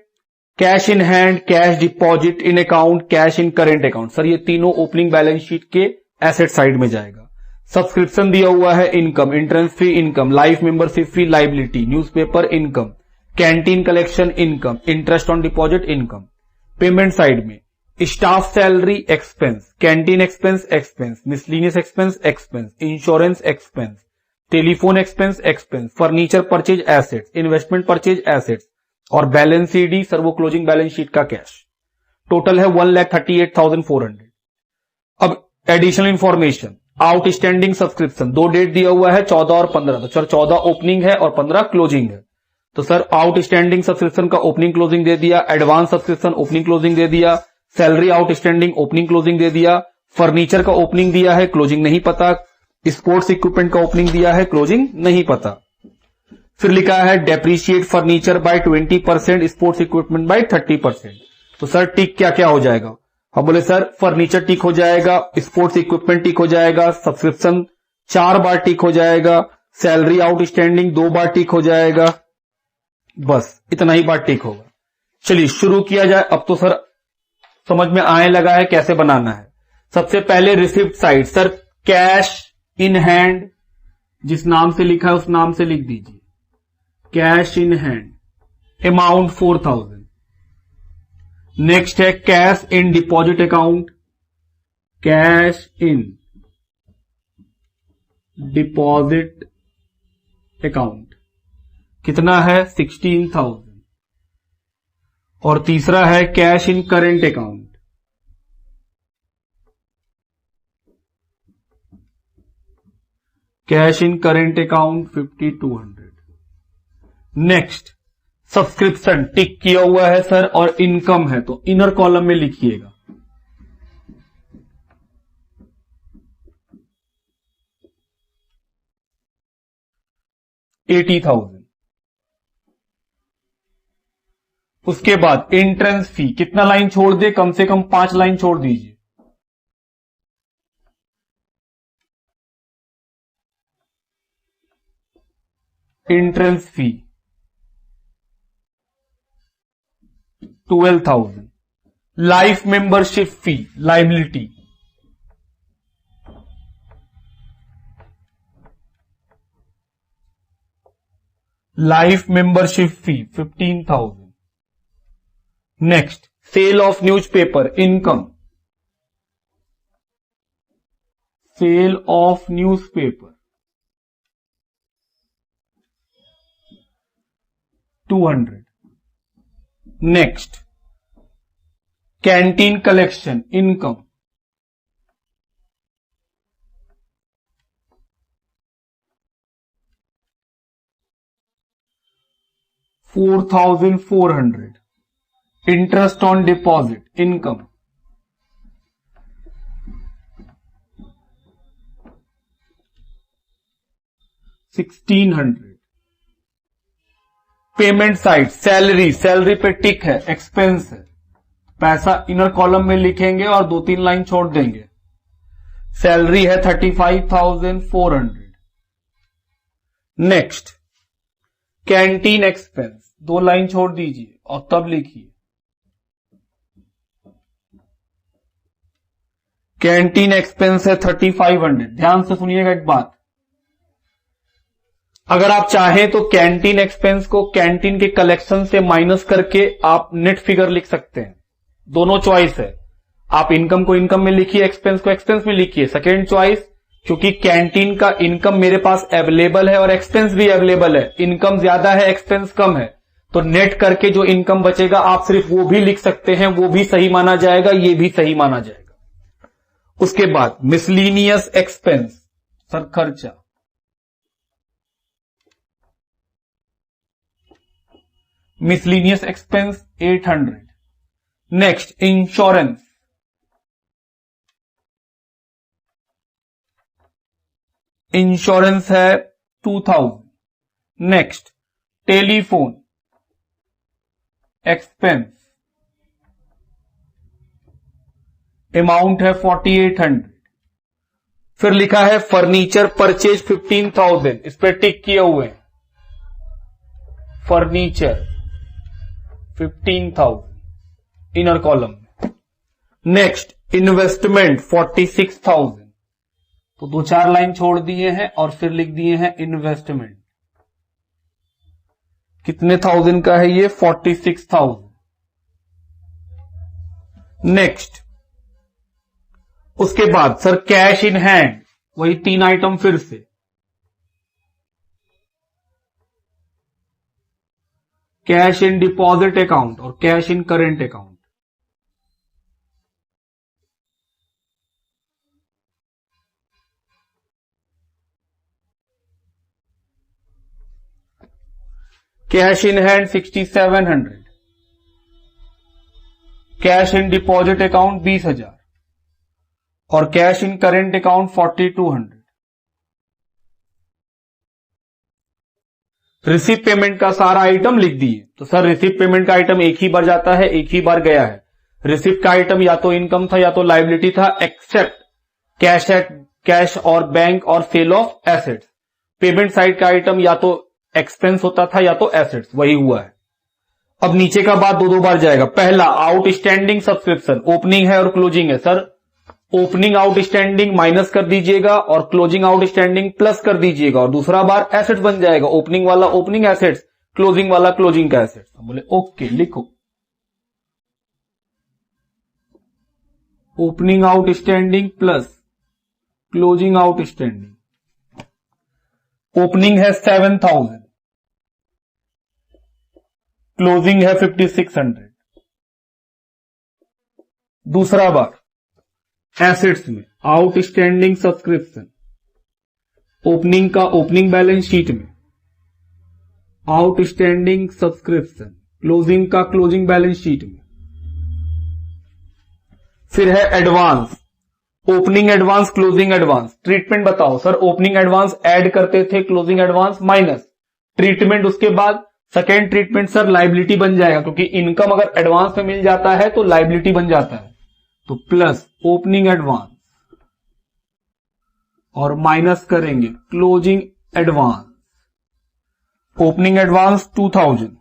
cash in hand, cash deposit in account, cash in current account. Sir ये तीनों ओपनिंग बैलेंस शीट के एसेट साइड में जाएगा। सब्सक्रिप्शन दिया हुआ है income, entrance fee income, life membership fee liability, newspaper income, canteen collection income, interest on deposit income. Payment side में staff salary expense, canteen expense expense, miscellaneous expense expense, insurance expense, telephone expense expense, furniture purchase assets, investment purchase assets और balance CD sir वो closing balance sheet का cash. Total है 1,38,400। अब additional information, outstanding subscription, दो date दिया हुआ है 14 और 15। तो सर 14 ओपनिंग है और 15 क्लोजिंग है। तो सर आउटस्टैंडिंग सब्सक्रिप्शन का ओपनिंग क्लोजिंग दे दिया, एडवांस सब्सक्रिप्शन ओपनिंग क्लोजिंग दे दिया, सैलरी आउटस्टैंडिंग ओपनिंग क्लोजिंग दे दिया, फर्नीचर का ओपनिंग दिया है, क्लोजिंग नहीं पता, स्पोर्ट्स इक्विपमेंट का ओपनिंग दिया है, क्लोजिंग नहीं पता। फिर लिखा है depreciate furniture by 20%, sports equipment by 30%। तो सर टिक क्या क्या हो जाएगा? हम बोले सर फर्नीचर टिक हो जाएगा, स्पोर्ट्स इक्विपमेंट टिक हो जाएगा, सब्सक्रिप्शन 4 बार टिक हो जाएगा, सैलरी आउटस्टैंडिंग 2 बार टिक हो जाएगा, बस इतना ही बार टिक होगा। चलिए शुरू किया जाए। अब तो सर समझ में आने लगा है कैसे बनाना है। सबसे पहले receipt side, sir cash in hand जिस नाम से लिखा है उस नाम से लिख दीजिए, cash in hand, amount 4,000। Next है cash in deposit account, cash in deposit account कितना है? 16,000। और तीसरा है cash in current account, cash in current account 5,200। Next subscription tick किया हुआ है सर और इनकम है तो इनर कॉलम में लिखिएगा। $80,000। उसके बाद एंट्रेंस फी कितना लाइन छोड़ दे, कम से कम 5 लाइन छोड़ दीजिए। Entrance fee 12,000। Life membership fee liability fee 15,000। Next sale of newspaper income, sale of newspaper 200। Next canteen collection income 4,400। Interest on deposit income 1,600। Payment side salary पे टिक है, expense है, पैसा inner column में लिखेंगे और 2-3 line छोड़ देंगे। Salary है 35,400। नेक्स्ट कैंटीन एक्सपेंस 2 लाइन छोड़ दीजिए और तब लिखिए कैंटीन एक्सपेंस है 3,500। ध्यान से सुनिएगा एक बात, अगर आप चाहें तो कैंटीन एक्सपेंस को कैंटीन के कलेक्शन से माइनस करके आप नेट फिगर लिख सकते हैं, दोनों चॉइस है। आप इनकम को इनकम में लिखिए, एक्सपेंस को एक्सपेंस में लिखिए। सेकेंड चॉइस, क्योंकि कैंटीन का इनकम मेरे पास अवेलेबल है और एक्सपेंस भी अवेलेबल है, इनकम ज्यादा है एक्सपेंस कम है, तो नेट करके जो इनकम बचेगा आप सिर्फ वो भी लिख सकते हैं, वो भी सही माना जाएगा, ये भी सही माना जाएगा। उसके बाद मिसलीनियस एक्सपेंस सर खर्चा, miscellaneous expense 800। Next insurance, insurance है 2,000। नेक्स्ट टेलीफोन एक्सपेंस अमाउंट है 4,800। फिर लिखा है फर्नीचर परचेज 15,000, इस पर टिक किए हुए हैं, फर्नीचर 15,000 इनर कॉलम में। नेक्स्ट इन्वेस्टमेंट 46,000, तो 2-4 लाइन छोड़ दिए हैं और फिर लिख दिए हैं इन्वेस्टमेंट। कितने थाउजेंड का है ये? 46,000। नेक्स्ट उसके बाद सर कैश इन हैंड, वही 3 आइटम फिर से, कैश इन डिपॉजिट अकाउंट और cash in current account. Cash in hand 6,700, cash in deposit account 20,000 और cash in current account 4,200। Receive payment का सारा आइटम लिख दिए, तो सर रिसीव पेमेंट का आइटम एक ही बार जाता है, एक ही बार गया है। रिसीव का आइटम या तो इनकम था या तो लायबिलिटी था, एक्सेप्ट कैश और बैंक और sale of assets. Payment side का आइटम या तो एक्सपेंस होता था या तो एसेट्स, वही हुआ है। अब नीचे का बात 2 बार जाएगा। पहला आउटस्टैंडिंग सब्सक्रिप्शन, ओपनिंग है और क्लोजिंग है। सर ओपनिंग आउटस्टैंडिंग माइनस कर दीजिएगा और क्लोजिंग आउटस्टैंडिंग प्लस कर दीजिएगा, और दूसरा बार एसेट्स बन जाएगा। ओपनिंग वाला ओपनिंग एसेट्स, क्लोजिंग वाला क्लोजिंग का एसेट्स। बोले ओके, लिखो opening outstanding plus closing outstanding. Opening है 7,000, क्लोजिंग है 5,600। दूसरा बार एसेट्स में आउटस्टैंडिंग सब्सक्रिप्शन, ओपनिंग का ओपनिंग बैलेंस शीट में आउटस्टैंडिंग सब्सक्रिप्शन, क्लोजिंग का क्लोजिंग बैलेंस शीट में। फिर है advance, opening advance, closing advance. Treatment बताओ सर, ओपनिंग एडवांस ऐड करते थे, क्लोजिंग एडवांस माइनस ट्रीटमेंट, उसके बाद सेकेंड ट्रीटमेंट सर लाइबिलिटी बन जाएगा, क्योंकि इनकम अगर एडवांस में मिल जाता है तो लाइबिलिटी बन जाता है। तो प्लस ओपनिंग एडवांस और माइनस करेंगे क्लोजिंग एडवांस। ओपनिंग एडवांस 2000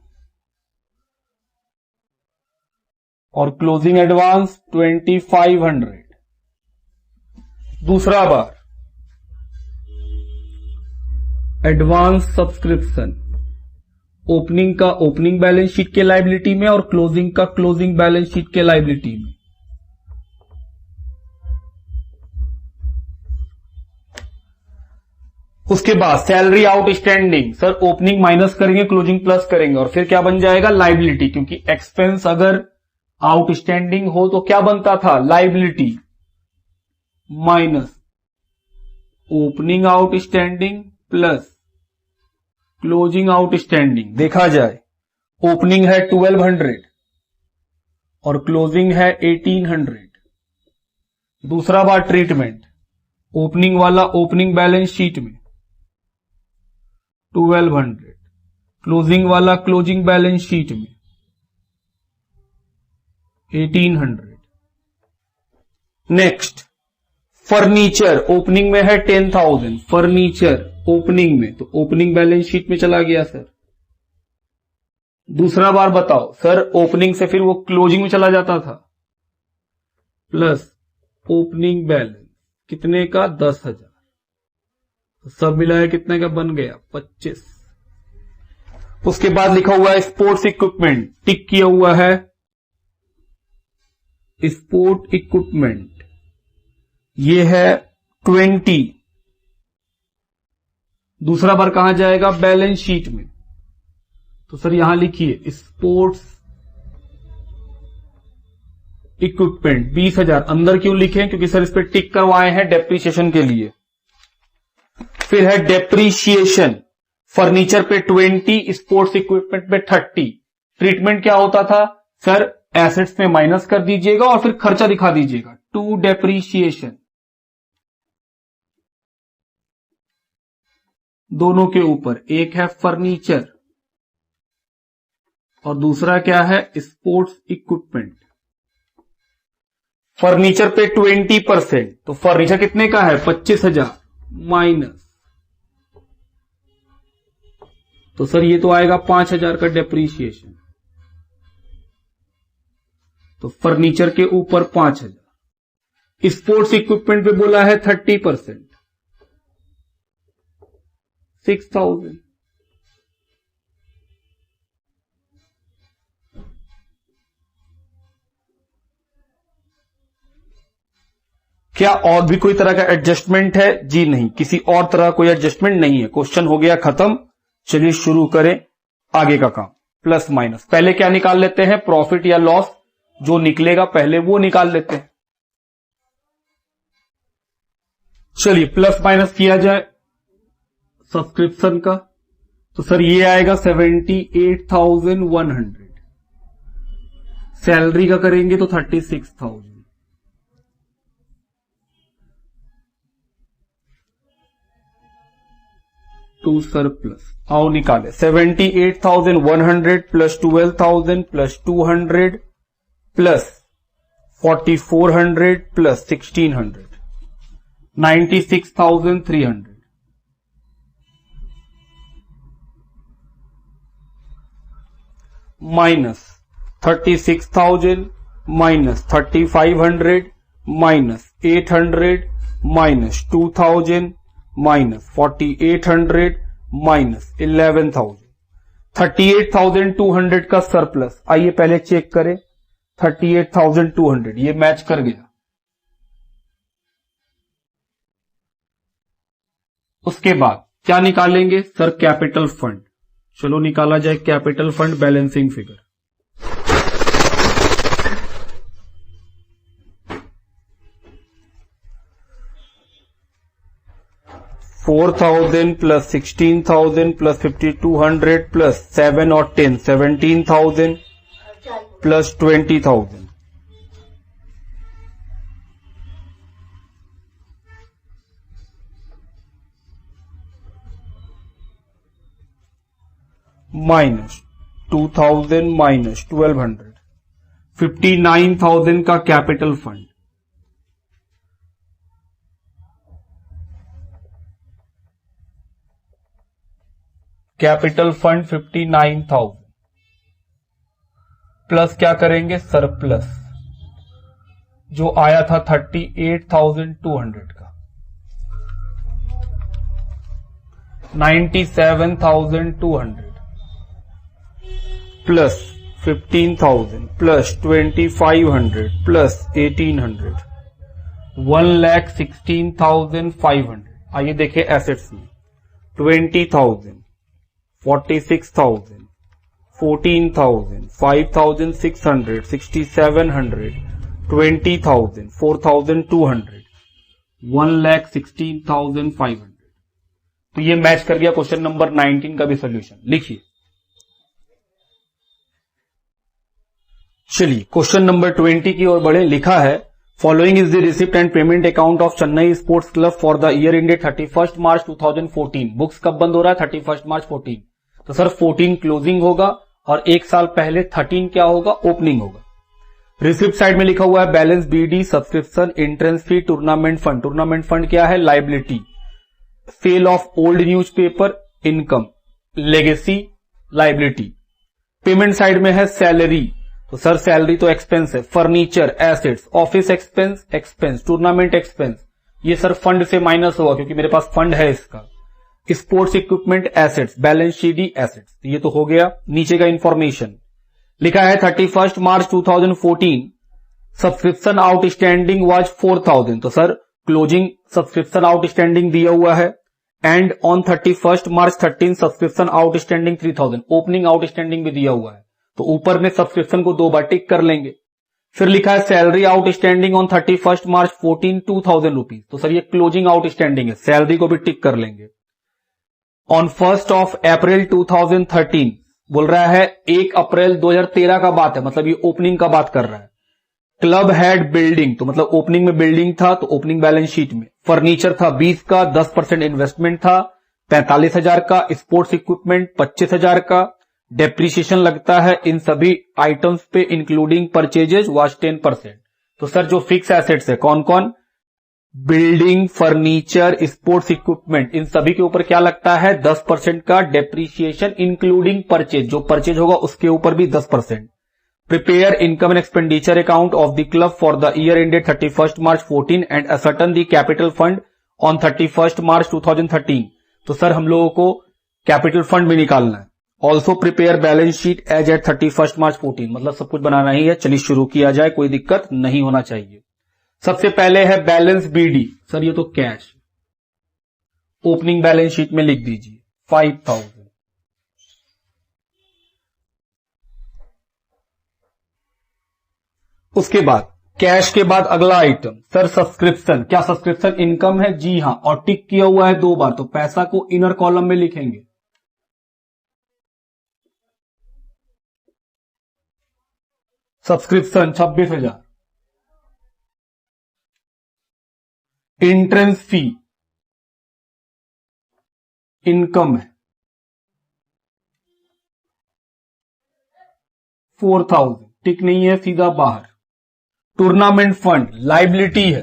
और क्लोजिंग एडवांस 2500। दूसरा बार एडवांस सब्सक्रिप्शन, ओपनिंग का ओपनिंग बैलेंस शीट के लायबिलिटी में और क्लोजिंग का क्लोजिंग बैलेंस शीट के लायबिलिटी में। उसके बाद salary outstanding, sir opening minus करेंगे, क्लोजिंग प्लस करेंगे और फिर क्या बन जाएगा लायबिलिटी, क्योंकि एक्सपेंस अगर आउटस्टैंडिंग हो तो क्या बनता था liability minus opening outstanding plus closing outstanding. देखा जाए ओपनिंग है 1200 और क्लोजिंग है 1800। दूसरा बार ट्रीटमेंट, ओपनिंग वाला ओपनिंग बैलेंस शीट में 1200, क्लोजिंग वाला क्लोजिंग बैलेंस शीट में 1800। नेक्स्ट फर्नीचर, ओपनिंग में है 10,000, फर्नीचर ओपनिंग में, तो ओपनिंग बैलेंस शीट में चला गया सर। दूसरा बार बताओ सर, ओपनिंग से फिर वो क्लोजिंग में चला जाता था, प्लस ओपनिंग बैलेंस कितने का 10,000, तो सब मिलाया कितने का बन गया 25। उसके बाद लिखा हुआ है स्पोर्ट्स इक्विपमेंट, टिक किया हुआ है स्पोर्ट इक्विपमेंट, ये है 20। दूसरा बार कहां जाएगा बैलेंस शीट में, तो सर यहां लिखिए स्पोर्ट्स इक्विपमेंट 20,000। अंदर क्यों लिखे, क्योंकि सर इस पे टिक करवाए हैं डेप्रीशिएशन के लिए। फिर है डेप्रीशिएशन, फर्नीचर पे 20, स्पोर्ट्स इक्विपमेंट पे 30। ट्रीटमेंट क्या होता था सर, एसेट्स में माइनस कर दीजिएगा और फिर खर्चा दिखा दीजिएगा टू डेप्रीशिएशन, दोनों के ऊपर। एक है फर्नीचर और दूसरा क्या है स्पोर्ट्स इक्विपमेंट। फर्नीचर पे 20%, तो फर्नीचर कितने का है 25,000 माइनस, तो सर ये तो आएगा 5,000 का डेप्रीशिएशन, तो फर्नीचर के ऊपर 5,000। स्पोर्ट्स इक्विपमेंट पे बोला है 30%, 6,000। क्या और भी कोई तरह का एडजस्टमेंट है? जी नहीं, किसी और तरह कोई एडजस्टमेंट नहीं है। क्वेश्चन हो गया खत्म। चलिए शुरू करें आगे का काम। प्लस माइनस, पहले क्या निकाल लेते हैं, प्रॉफिट या लॉस जो निकलेगा पहले वो निकाल लेते हैं। चलिए प्लस माइनस किया जाए सब्सक्रिप्शन का, तो सर ये आएगा 78,100। सैलरी का करेंगे तो 36,000। टू सरप्लस, आओ निकाले 78,100 plus 12,000 plus 200 plus 4,400 plus 1,600, 96,300 minus 36,000 minus 3,500 minus 800 minus 2,000 minus 4,800 minus 11,000, 38,200 का सरप्लस। आइए पहले चेक करें 38,200, ये मैच कर गया। उसके बाद क्या निकालेंगे सर, कैपिटल फंड। चलो निकाला जाए capital fund balancing figure. 4,000 plus 16,000 plus 5,200 plus 7 और 10 17,000 प्लस 20,000 माइनस 2,000 माइनस 1,200 59,000 का capital fund. Capital fund 59,000 plus क्या करेंगे सरप्लस जो आया था 38,200 का 97,200 प्लस 15,000 प्लस 2,500 प्लस 1,800 1,16,500। आइए देखें एसेट्स में 20,000 46,000 14,000 5,600 6,700 20,000 4,200 1,16,500। तो ये मैच कर गया क्वेश्चन नंबर 19 का भी सोल्यूशन। लिखिए, चलिए क्वेश्चन नंबर 20 की ओर बढ़े। लिखा है following is the receipt and payment account of Chennai sports club for the year ended 31 March 2014। Books कब बंद हो रहा है? 31 मार्च 14। तो सर 14 क्लोजिंग होगा और एक साल पहले 13 क्या होगा? ओपनिंग होगा। रिसिप्ट साइड में लिखा हुआ है balance BD subscription entrance fee tournament fund. Tournament fund क्या है? Liability. Sale of old newspaper income legacy liability. Payment side में है सैलरी, तो सर सैलरी तो एक्सपेंस है। Furniture assets, office expense expense, tournament expense ये सर फंड से minus होगा क्योंकि मेरे पास फंड है इसका। Sports equipment assets balance sheet assets, ये तो हो गया। नीचे का इंफॉर्मेशन लिखा है 31 मार्च 2014 सब्सक्रिप्शन आउटस्टैंडिंग वाज 4,000। तो सर क्लोजिंग सब्सक्रिप्शन आउटस्टैंडिंग दिया हुआ है। And on 31 March 13 subscription outstanding 3,000। Opening outstanding भी दिया हुआ है, तो ऊपर में सब्सक्रिप्शन को 2 बार टिक कर लेंगे। फिर लिखा है salary outstanding on 31 March 14 2,000 rupees. तो सर ये क्लोजिंग आउटस्टैंडिंग है, सैलरी को भी टिक कर लेंगे। ऑन 1 अप्रैल 2013 बोल रहा है 1 अप्रैल 2013 का बात है, मतलब ये ओपनिंग का बात कर रहा है। क्लब हैड बिल्डिंग, तो मतलब ओपनिंग में बिल्डिंग था, तो ओपनिंग बैलेंस शीट में फर्नीचर था 20 का, 10% इन्वेस्टमेंट था 45,000 का, स्पोर्ट्स इक्विपमेंट 25,000 का, डेप्रीशिएशन लगता है इन सभी आइटम्स पे इंक्लूडिंग परचेजेज वाज 10%। तो सर जो फिक्स एसेट्स है कौन कौन? बिल्डिंग, फर्नीचर, स्पोर्ट्स इक्विपमेंट, इन सभी के ऊपर क्या लगता है? 10% का डेप्रीशिएशन इंक्लूडिंग परचेज। जो परचेज होगा उसके ऊपर भी 10%। Prepare income and expenditure account of the club for the year ended 31 March 14 and ascertain the capital fund on 31 मार्च 2013। तो सर हम लोगों को कैपिटल फंड भी निकालना है। Also prepare balance sheet as at 31 March 14, मतलब सब कुछ बनाना ही है। चलिए शुरू किया जाए, कोई दिक्कत नहीं होना चाहिए। सबसे पहले है बैलेंस बीडी। सर ये तो कैश, ओपनिंग बैलेंस शीट में लिख दीजिए 5,000। उसके बाद कैश के बाद अगला आइटम सर सब्सक्रिप्शन। क्या सब्सक्रिप्शन इनकम है? जी हां, और टिक किया हुआ है 2 बार, तो पैसा को इनर कॉलम में लिखेंगे। सब्सक्रिप्शन 26,000। एंट्रेंस फी इनकम है 4,000, टिक नहीं है, सीधा बाहर। टूर्नामेंट फंड लाइबिलिटी है,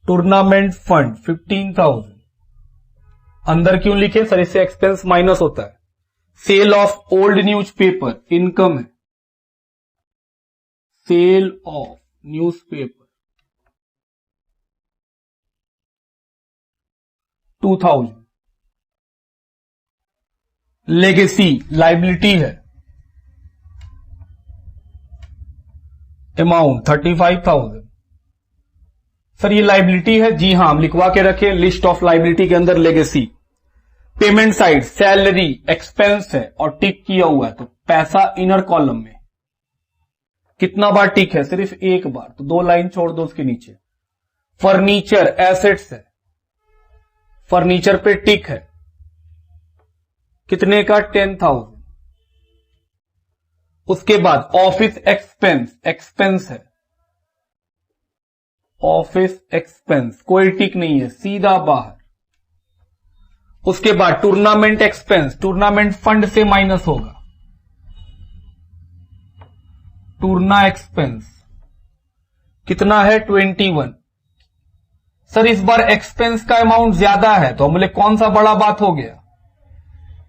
टूर्नामेंट फंड 15,000। अंदर क्यों लिखे सर? इससे एक्सपेंस माइनस होता है। Sale of old newspaper income है, sale of newspaper 2,000। Legacy liability है, अमाउंट 35,000। सर ये लाइबिलिटी है? जी हां, हम लिखवा के रखें लिस्ट ऑफ लाइबिलिटी के अंदर legacy. Payment side salary expense है और टिक किया हुआ है, तो पैसा इनर कॉलम में। कितना बार टिक है? सिर्फ एक बार, तो 2 लाइन छोड़ दो उसके नीचे। फर्नीचर एसेट्स है, फर्नीचर पे टिक है, कितने का? 10,000। उसके बाद ऑफिस एक्सपेंस, एक्सपेंस है, ऑफिस एक्सपेंस, कोई टिक नहीं है, सीधा बाहर। उसके बाद टूर्नामेंट एक्सपेंस, टूर्नामेंट फंड से माइनस होगा, टूर्ना एक्सपेंस कितना है? 21। सर इस बार एक्सपेंस का अमाउंट ज्यादा है, तो हम बोले कौन सा बड़ा बात हो गया?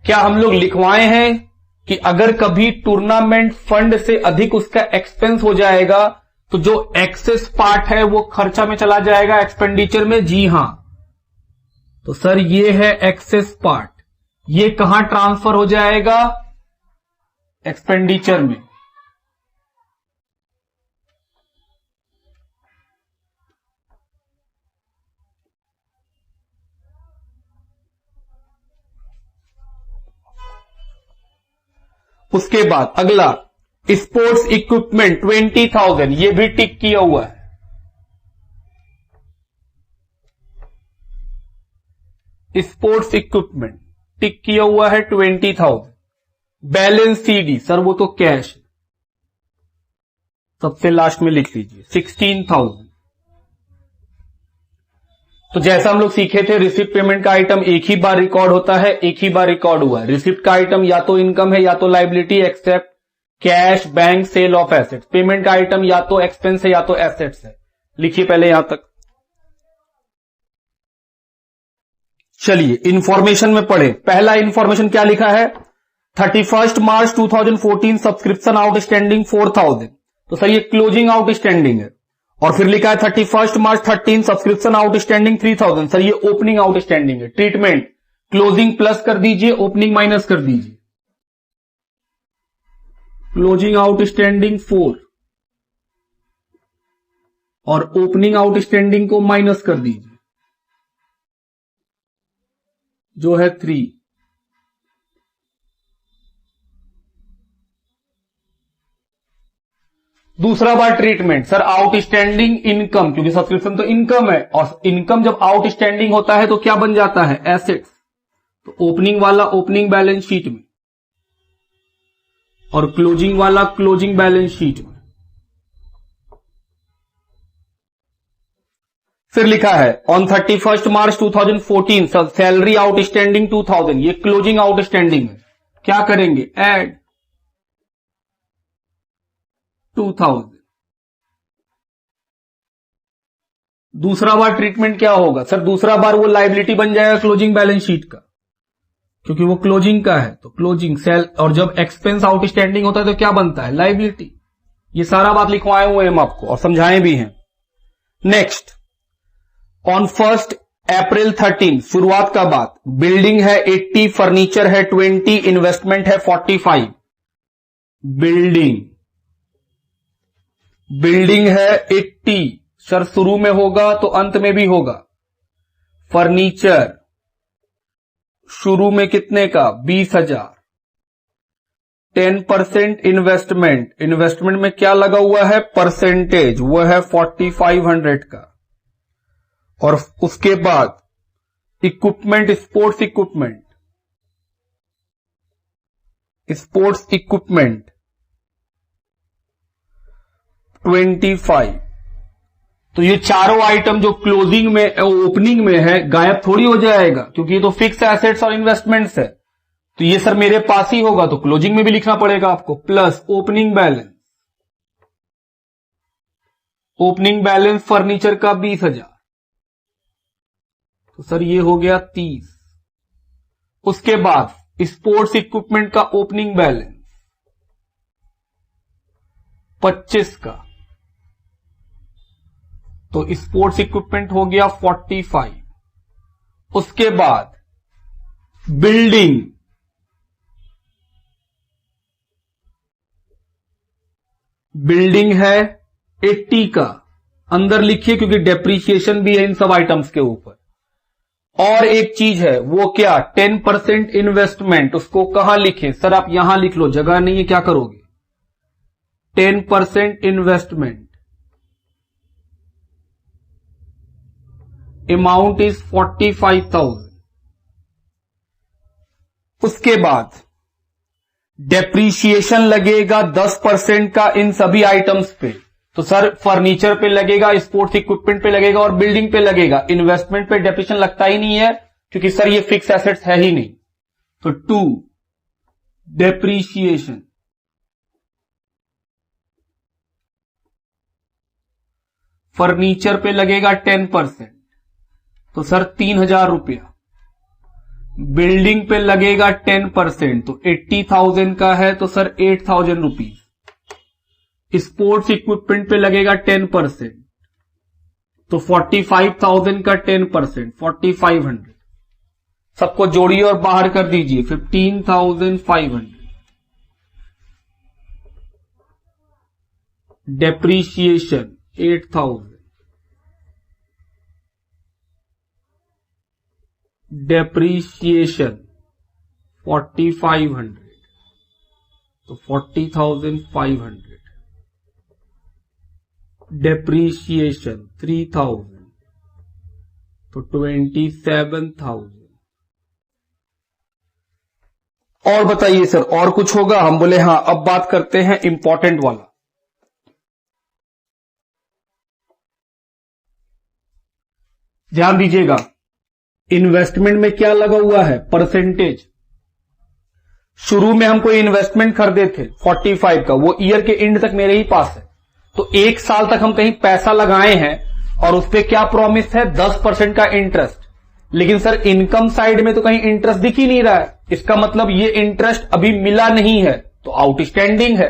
क्या हम लोग लिखवाए हैं कि अगर कभी टूर्नामेंट फंड से अधिक उसका एक्सपेंस हो जाएगा तो जो एक्सेस पार्ट है वो खर्चा में चला जाएगा, एक्सपेंडिचर में? जी हां। तो सर ये है एक्सेस पार्ट, ये कहां ट्रांसफर हो जाएगा? एक्सपेंडिचर में। उसके बाद अगला स्पोर्ट्स इक्विपमेंट 20,000, ये भी टिक किया हुआ है। स्पोर्ट्स इक्विपमेंट टिक किया हुआ है 20,000। बैलेंस सीडी, सर वो तो कैश है, सबसे लास्ट में लिख लीजिए 16,000। तो जैसा हम लोग सीखे थे, रिसिप्ट पेमेंट का आइटम एक ही बार रिकॉर्ड होता है, एक ही बार रिकॉर्ड हुआ है। रिसिप्ट का आइटम या तो इनकम है या तो liability, except cash, bank, sale of assets. Payment का आइटम या तो एक्सपेंस है या तो एसेट्स है। लिखिए पहले यहां तक। चलिए इंफॉर्मेशन में पढ़े। पहला इंफॉर्मेशन क्या लिखा है? 31 मार्च 2014 सब्सक्रिप्शन आउटस्टैंडिंग 4,000। तो सर ये क्लोजिंग आउटस्टैंडिंग है। और फिर लिखा है 31 मार्च 13 सब्सक्रिप्शन आउटस्टैंडिंग 3,000। सर ये ओपनिंग आउटस्टैंडिंग है। ट्रीटमेंट क्लोजिंग प्लस कर दीजिए, ओपनिंग माइनस कर दीजिए। क्लोजिंग आउटस्टैंडिंग 4 और ओपनिंग आउटस्टैंडिंग को माइनस कर दीजिए, जो है 3। दूसरा बार ट्रीटमेंट, सर आउटस्टैंडिंग इनकम, क्योंकि सब्सक्रिप्शन तो इनकम है, और इनकम जब आउटस्टैंडिंग होता है तो क्या बन जाता है? एसेट्स। तो ओपनिंग वाला ओपनिंग बैलेंस शीट में और क्लोजिंग वाला क्लोजिंग बैलेंस शीट में। फिर लिखा है ऑन 31 मार्च 2014 सैलरी आउटस्टैंडिंग 2,000, ये क्लोजिंग आउटस्टैंडिंग है। क्या करेंगे? ऐड 2,000। दूसरा बार ट्रीटमेंट क्या होगा? सर दूसरा बार वो लायबिलिटी बन जाएगा क्लोजिंग बैलेंस शीट का, क्योंकि वो क्लोजिंग का है। तो क्लोजिंग सेल, और जब एक्सपेंस आउटस्टैंडिंग होता है तो क्या बनता है? लायबिलिटी। ये सारा बात लिखवाए हुए हम आपको और समझाए भी हैं। नेक्स्ट, ऑन 1 अप्रैल 13 शुरुआत का बात, बिल्डिंग है 80, फर्नीचर है 20, इन्वेस्टमेंट है 45। बिल्डिंग है 80, सर शुरू में होगा तो अंत में भी होगा। फर्नीचर शुरू में कितने का? 20,000। 10% इन्वेस्टमेंट, इन्वेस्टमेंट में क्या लगा हुआ है? परसेंटेज, वो है 4,500 का। और उसके बाद equipment, sports equipment, sports equipment 25। तो ये चारों आइटम जो क्लोजिंग में ओपनिंग में है गायब थोड़ी हो जाएगा, क्योंकि ये तो फिक्स एसेट्स और इन्वेस्टमेंट्स है। तो ये सर मेरे पास ही होगा, तो क्लोजिंग में भी लिखना पड़ेगा आपको। Plus opening balance, opening balance furniture का 20,000, तो सर ये हो गया 30। उसके बाद स्पोर्ट्स इक्विपमेंट का ओपनिंग बैलेंस 25 का, तो स्पोर्ट्स इक्विपमेंट हो गया 45। उसके बाद बिल्डिंग, बिल्डिंग है 80 का, अंदर लिखिए क्योंकि डेप्रीशिएशन भी है इन सब आइटम्स के ऊपर। और एक चीज है, वो क्या? 10% इन्वेस्टमेंट, उसको कहां लिखे? सर आप यहां लिख लो, जगह नहीं है, क्या करोगे? 10% इन्वेस्टमेंट, अमाउंट इज 45,000। उसके बाद डेप्रीशिएशन लगेगा 10% का इन सभी आइटम्स पे। तो सर फर्नीचर पे लगेगा, स्पोर्ट्स इक्विपमेंट पे लगेगा और बिल्डिंग पे लगेगा। इन्वेस्टमेंट पे डेप्रीशिएशन लगता ही नहीं है क्योंकि सर ये फिक्स एसेट्स है ही नहीं। तो 2 डेप्रीशिएशन, फर्नीचर पे लगेगा 10%, तो सर 3,000 रुपया। बिल्डिंग पे लगेगा 10%, तो 80,000 का है तो सर 8,000 रुपीज। स्पोर्ट्स इक्विपमेंट पे लगेगा 10%, तो 45,000 का 10%, 4,500। सबको जोड़िए और बाहर कर दीजिए, 15,500। डेप्रीशिएशन 8,000, डेप्रीशिएशन 4,500, तो 40,500। डेप्रीशिएशन 3,000, तो 27,000। और बताइए सर और कुछ होगा? हम बोले हां। अब बात करते हैं इंपॉर्टेंट वाला। ध्यान दीजिएगा, इन्वेस्टमेंट में क्या लगा हुआ है? परसेंटेज। शुरू में हम कोई इन्वेस्टमेंट खरीदे थे 45 का, वो ईयर के एंड तक मेरे ही पास है। तो 1 साल तक हम कहीं पैसा लगाए हैं और उस पर क्या प्रॉमिस है? 10% का इंटरेस्ट। लेकिन सर इनकम साइड में तो कहीं इंटरेस्ट दिख ही नहीं रहा है। इसका मतलब ये इंटरेस्ट अभी मिला नहीं है, तो आउटस्टैंडिंग है।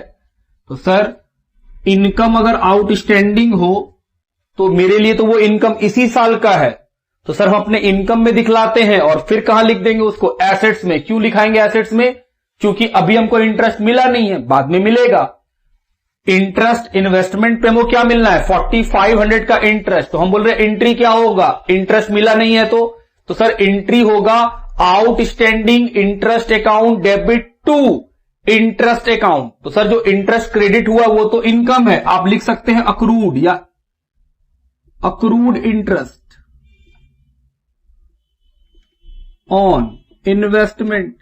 तो सर इनकम अगर आउटस्टैंडिंग हो तो मेरे लिए तो वो इनकम इसी साल का है। तो सर हम अपने इनकम में दिखलाते हैं और फिर कहां लिख देंगे उसको? एसेट्स में। क्यों लिखाएंगे एसेट्स में? क्योंकि अभी हमको इंटरेस्ट मिला नहीं है, बाद में मिलेगा। इंटरेस्ट इन्वेस्टमेंट पे हमको क्या मिलना है? 4,500 का इंटरेस्ट। तो हम बोल रहे एंट्री क्या होगा? इंटरेस्ट मिला नहीं है तो सर एंट्री होगा outstanding interest account debit to interest account. तो सर जो इंटरेस्ट क्रेडिट हुआ वो तो इनकम है, आप लिख सकते हैं अक्रूड या accrued interest on investment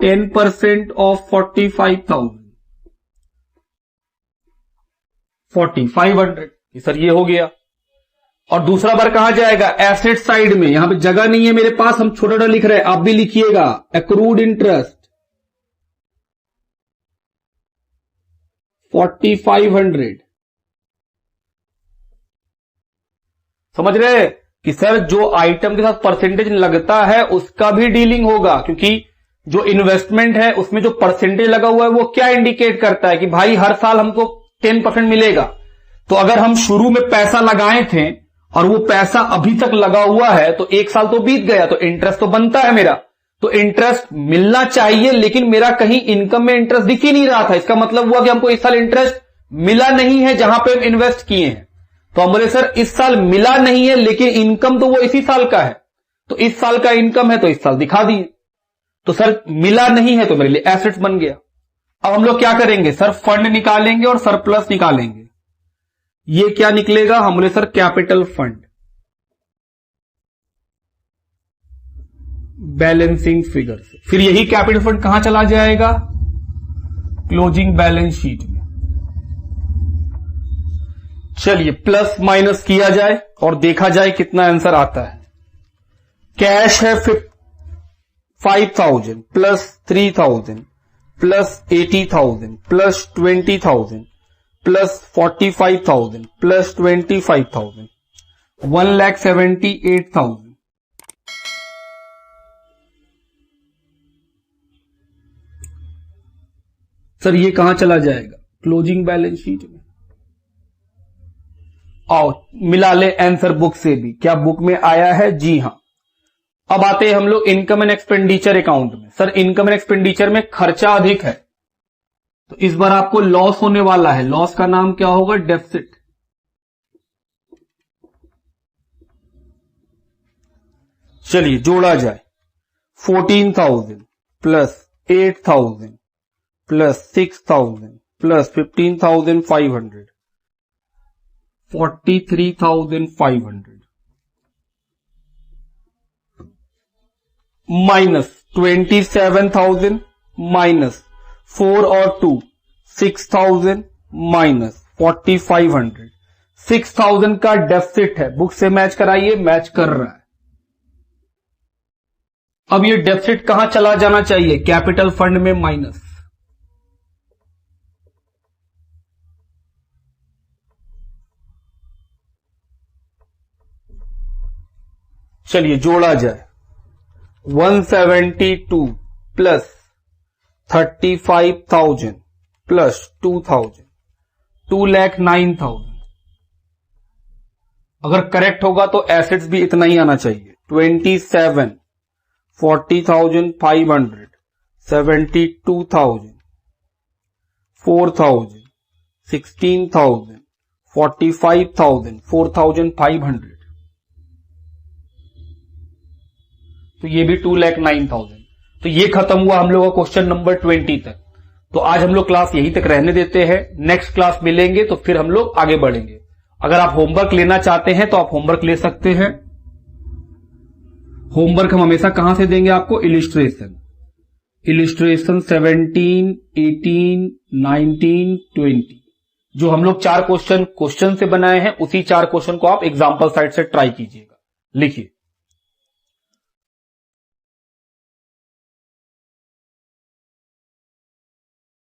10% of 45,000, 4,500। Sir ये हो गया। और दूसरा बार कहां जाएगा? एसेट साइड में। यहां पे जगह नहीं है मेरे पास, हम छोटा छोटा लिख रहे हैं, आप भी लिखिएगा। Accrued interest 4,500। समझ रहे कि सर जो आइटम के साथ परसेंटेज लगता है उसका भी डीलिंग होगा, क्योंकि जो इन्वेस्टमेंट है उसमें जो परसेंटेज लगा हुआ है वो क्या इंडिकेट करता है कि भाई हर साल हमको 10% मिलेगा। तो अगर हम शुरू में पैसा लगाए थे और वो पैसा अभी तक लगा हुआ है तो 1 साल तो बीत गया, तो इंटरेस्ट तो बनता है मेरा। तो इंटरेस्ट मिलना चाहिए, लेकिन मेरा कहीं इनकम में इंटरेस्ट दिख ही नहीं रहा था। इसका मतलब हुआ कि हमको इस साल इंटरेस्ट मिला नहीं है जहां पे हम इन्वेस्ट किए हैं। तो हम बोले सर इस साल मिला नहीं है लेकिन इनकम तो वो इसी साल का है, तो इस साल का इनकम है तो इस साल दिखा दिए। तो सर मिला नहीं है तो मेरे लिए एसेट्स बन गया। अब हम लोग क्या करेंगे? सर फंड निकालेंगे और सरप्लस निकालेंगे। ये क्या निकलेगा? हम बोले sir capital fund, balancing figure से। फिर यही कैपिटल फंड कहां चला जाएगा? क्लोजिंग बैलेंस शीट में। चलिए प्लस माइनस किया जाए और देखा जाए कितना आंसर आता है। कैश है 5,000 plus 3,000 plus 80,000 plus 20,000 plus 45,000 plus 25,000, 1,78,000। Sir ये कहां चला जाएगा? क्लोजिंग बैलेंस शीट में। आओ मिला ले आंसर बुक से भी। क्या बुक में आया है? जी हां। अब आते हैं हम लोग इनकम एंड एक्सपेंडिचर अकाउंट में। सर इनकम एंड एक्सपेंडिचर में खर्चा अधिक है, तो इस बार आपको लॉस होने वाला है। लॉस का नाम क्या होगा? डेफिसिट। चलिए जोड़ा जाए। 14,000 plus 8,000 plus 6,000 plus 15,500 43,500 minus 27,000 minus 4 और 2 6,000 माइनस 4,500 6,000 का डेफिसिट है, बुक से मैच कराइए, मैच कर रहा है। अब ये डेफिसिट कहां चला जाना चाहिए? कैपिटल फंड में माइनस। चलिए जोड़ा जाए, 172 प्लस 35,000 प्लस 2,000 2,09,000। अगर करेक्ट होगा तो एसेट्स भी इतना ही आना चाहिए। 27 40,500 72,000 4,000 16,000 45,000 4,500 तो ये भी 2,09,000। तो ये खत्म हुआ हम लोग का क्वेश्चन नंबर 20 तक। तो आज हम लोग क्लास यहीं तक रहने देते हैं, नेक्स्ट क्लास मिलेंगे तो फिर हम लोग आगे बढ़ेंगे। अगर आप होमवर्क लेना चाहते हैं तो आप होमवर्क ले सकते हैं। होमवर्क हम हमेशा कहां से देंगे आपको? इलिस्ट्रेशन 17 18 19 20 जो हम लोग 4 क्वेश्चन से बनाए हैं, उसी 4 क्वेश्चन को आप एग्जाम्पल साइड से ट्राई कीजिएगा। लिखिए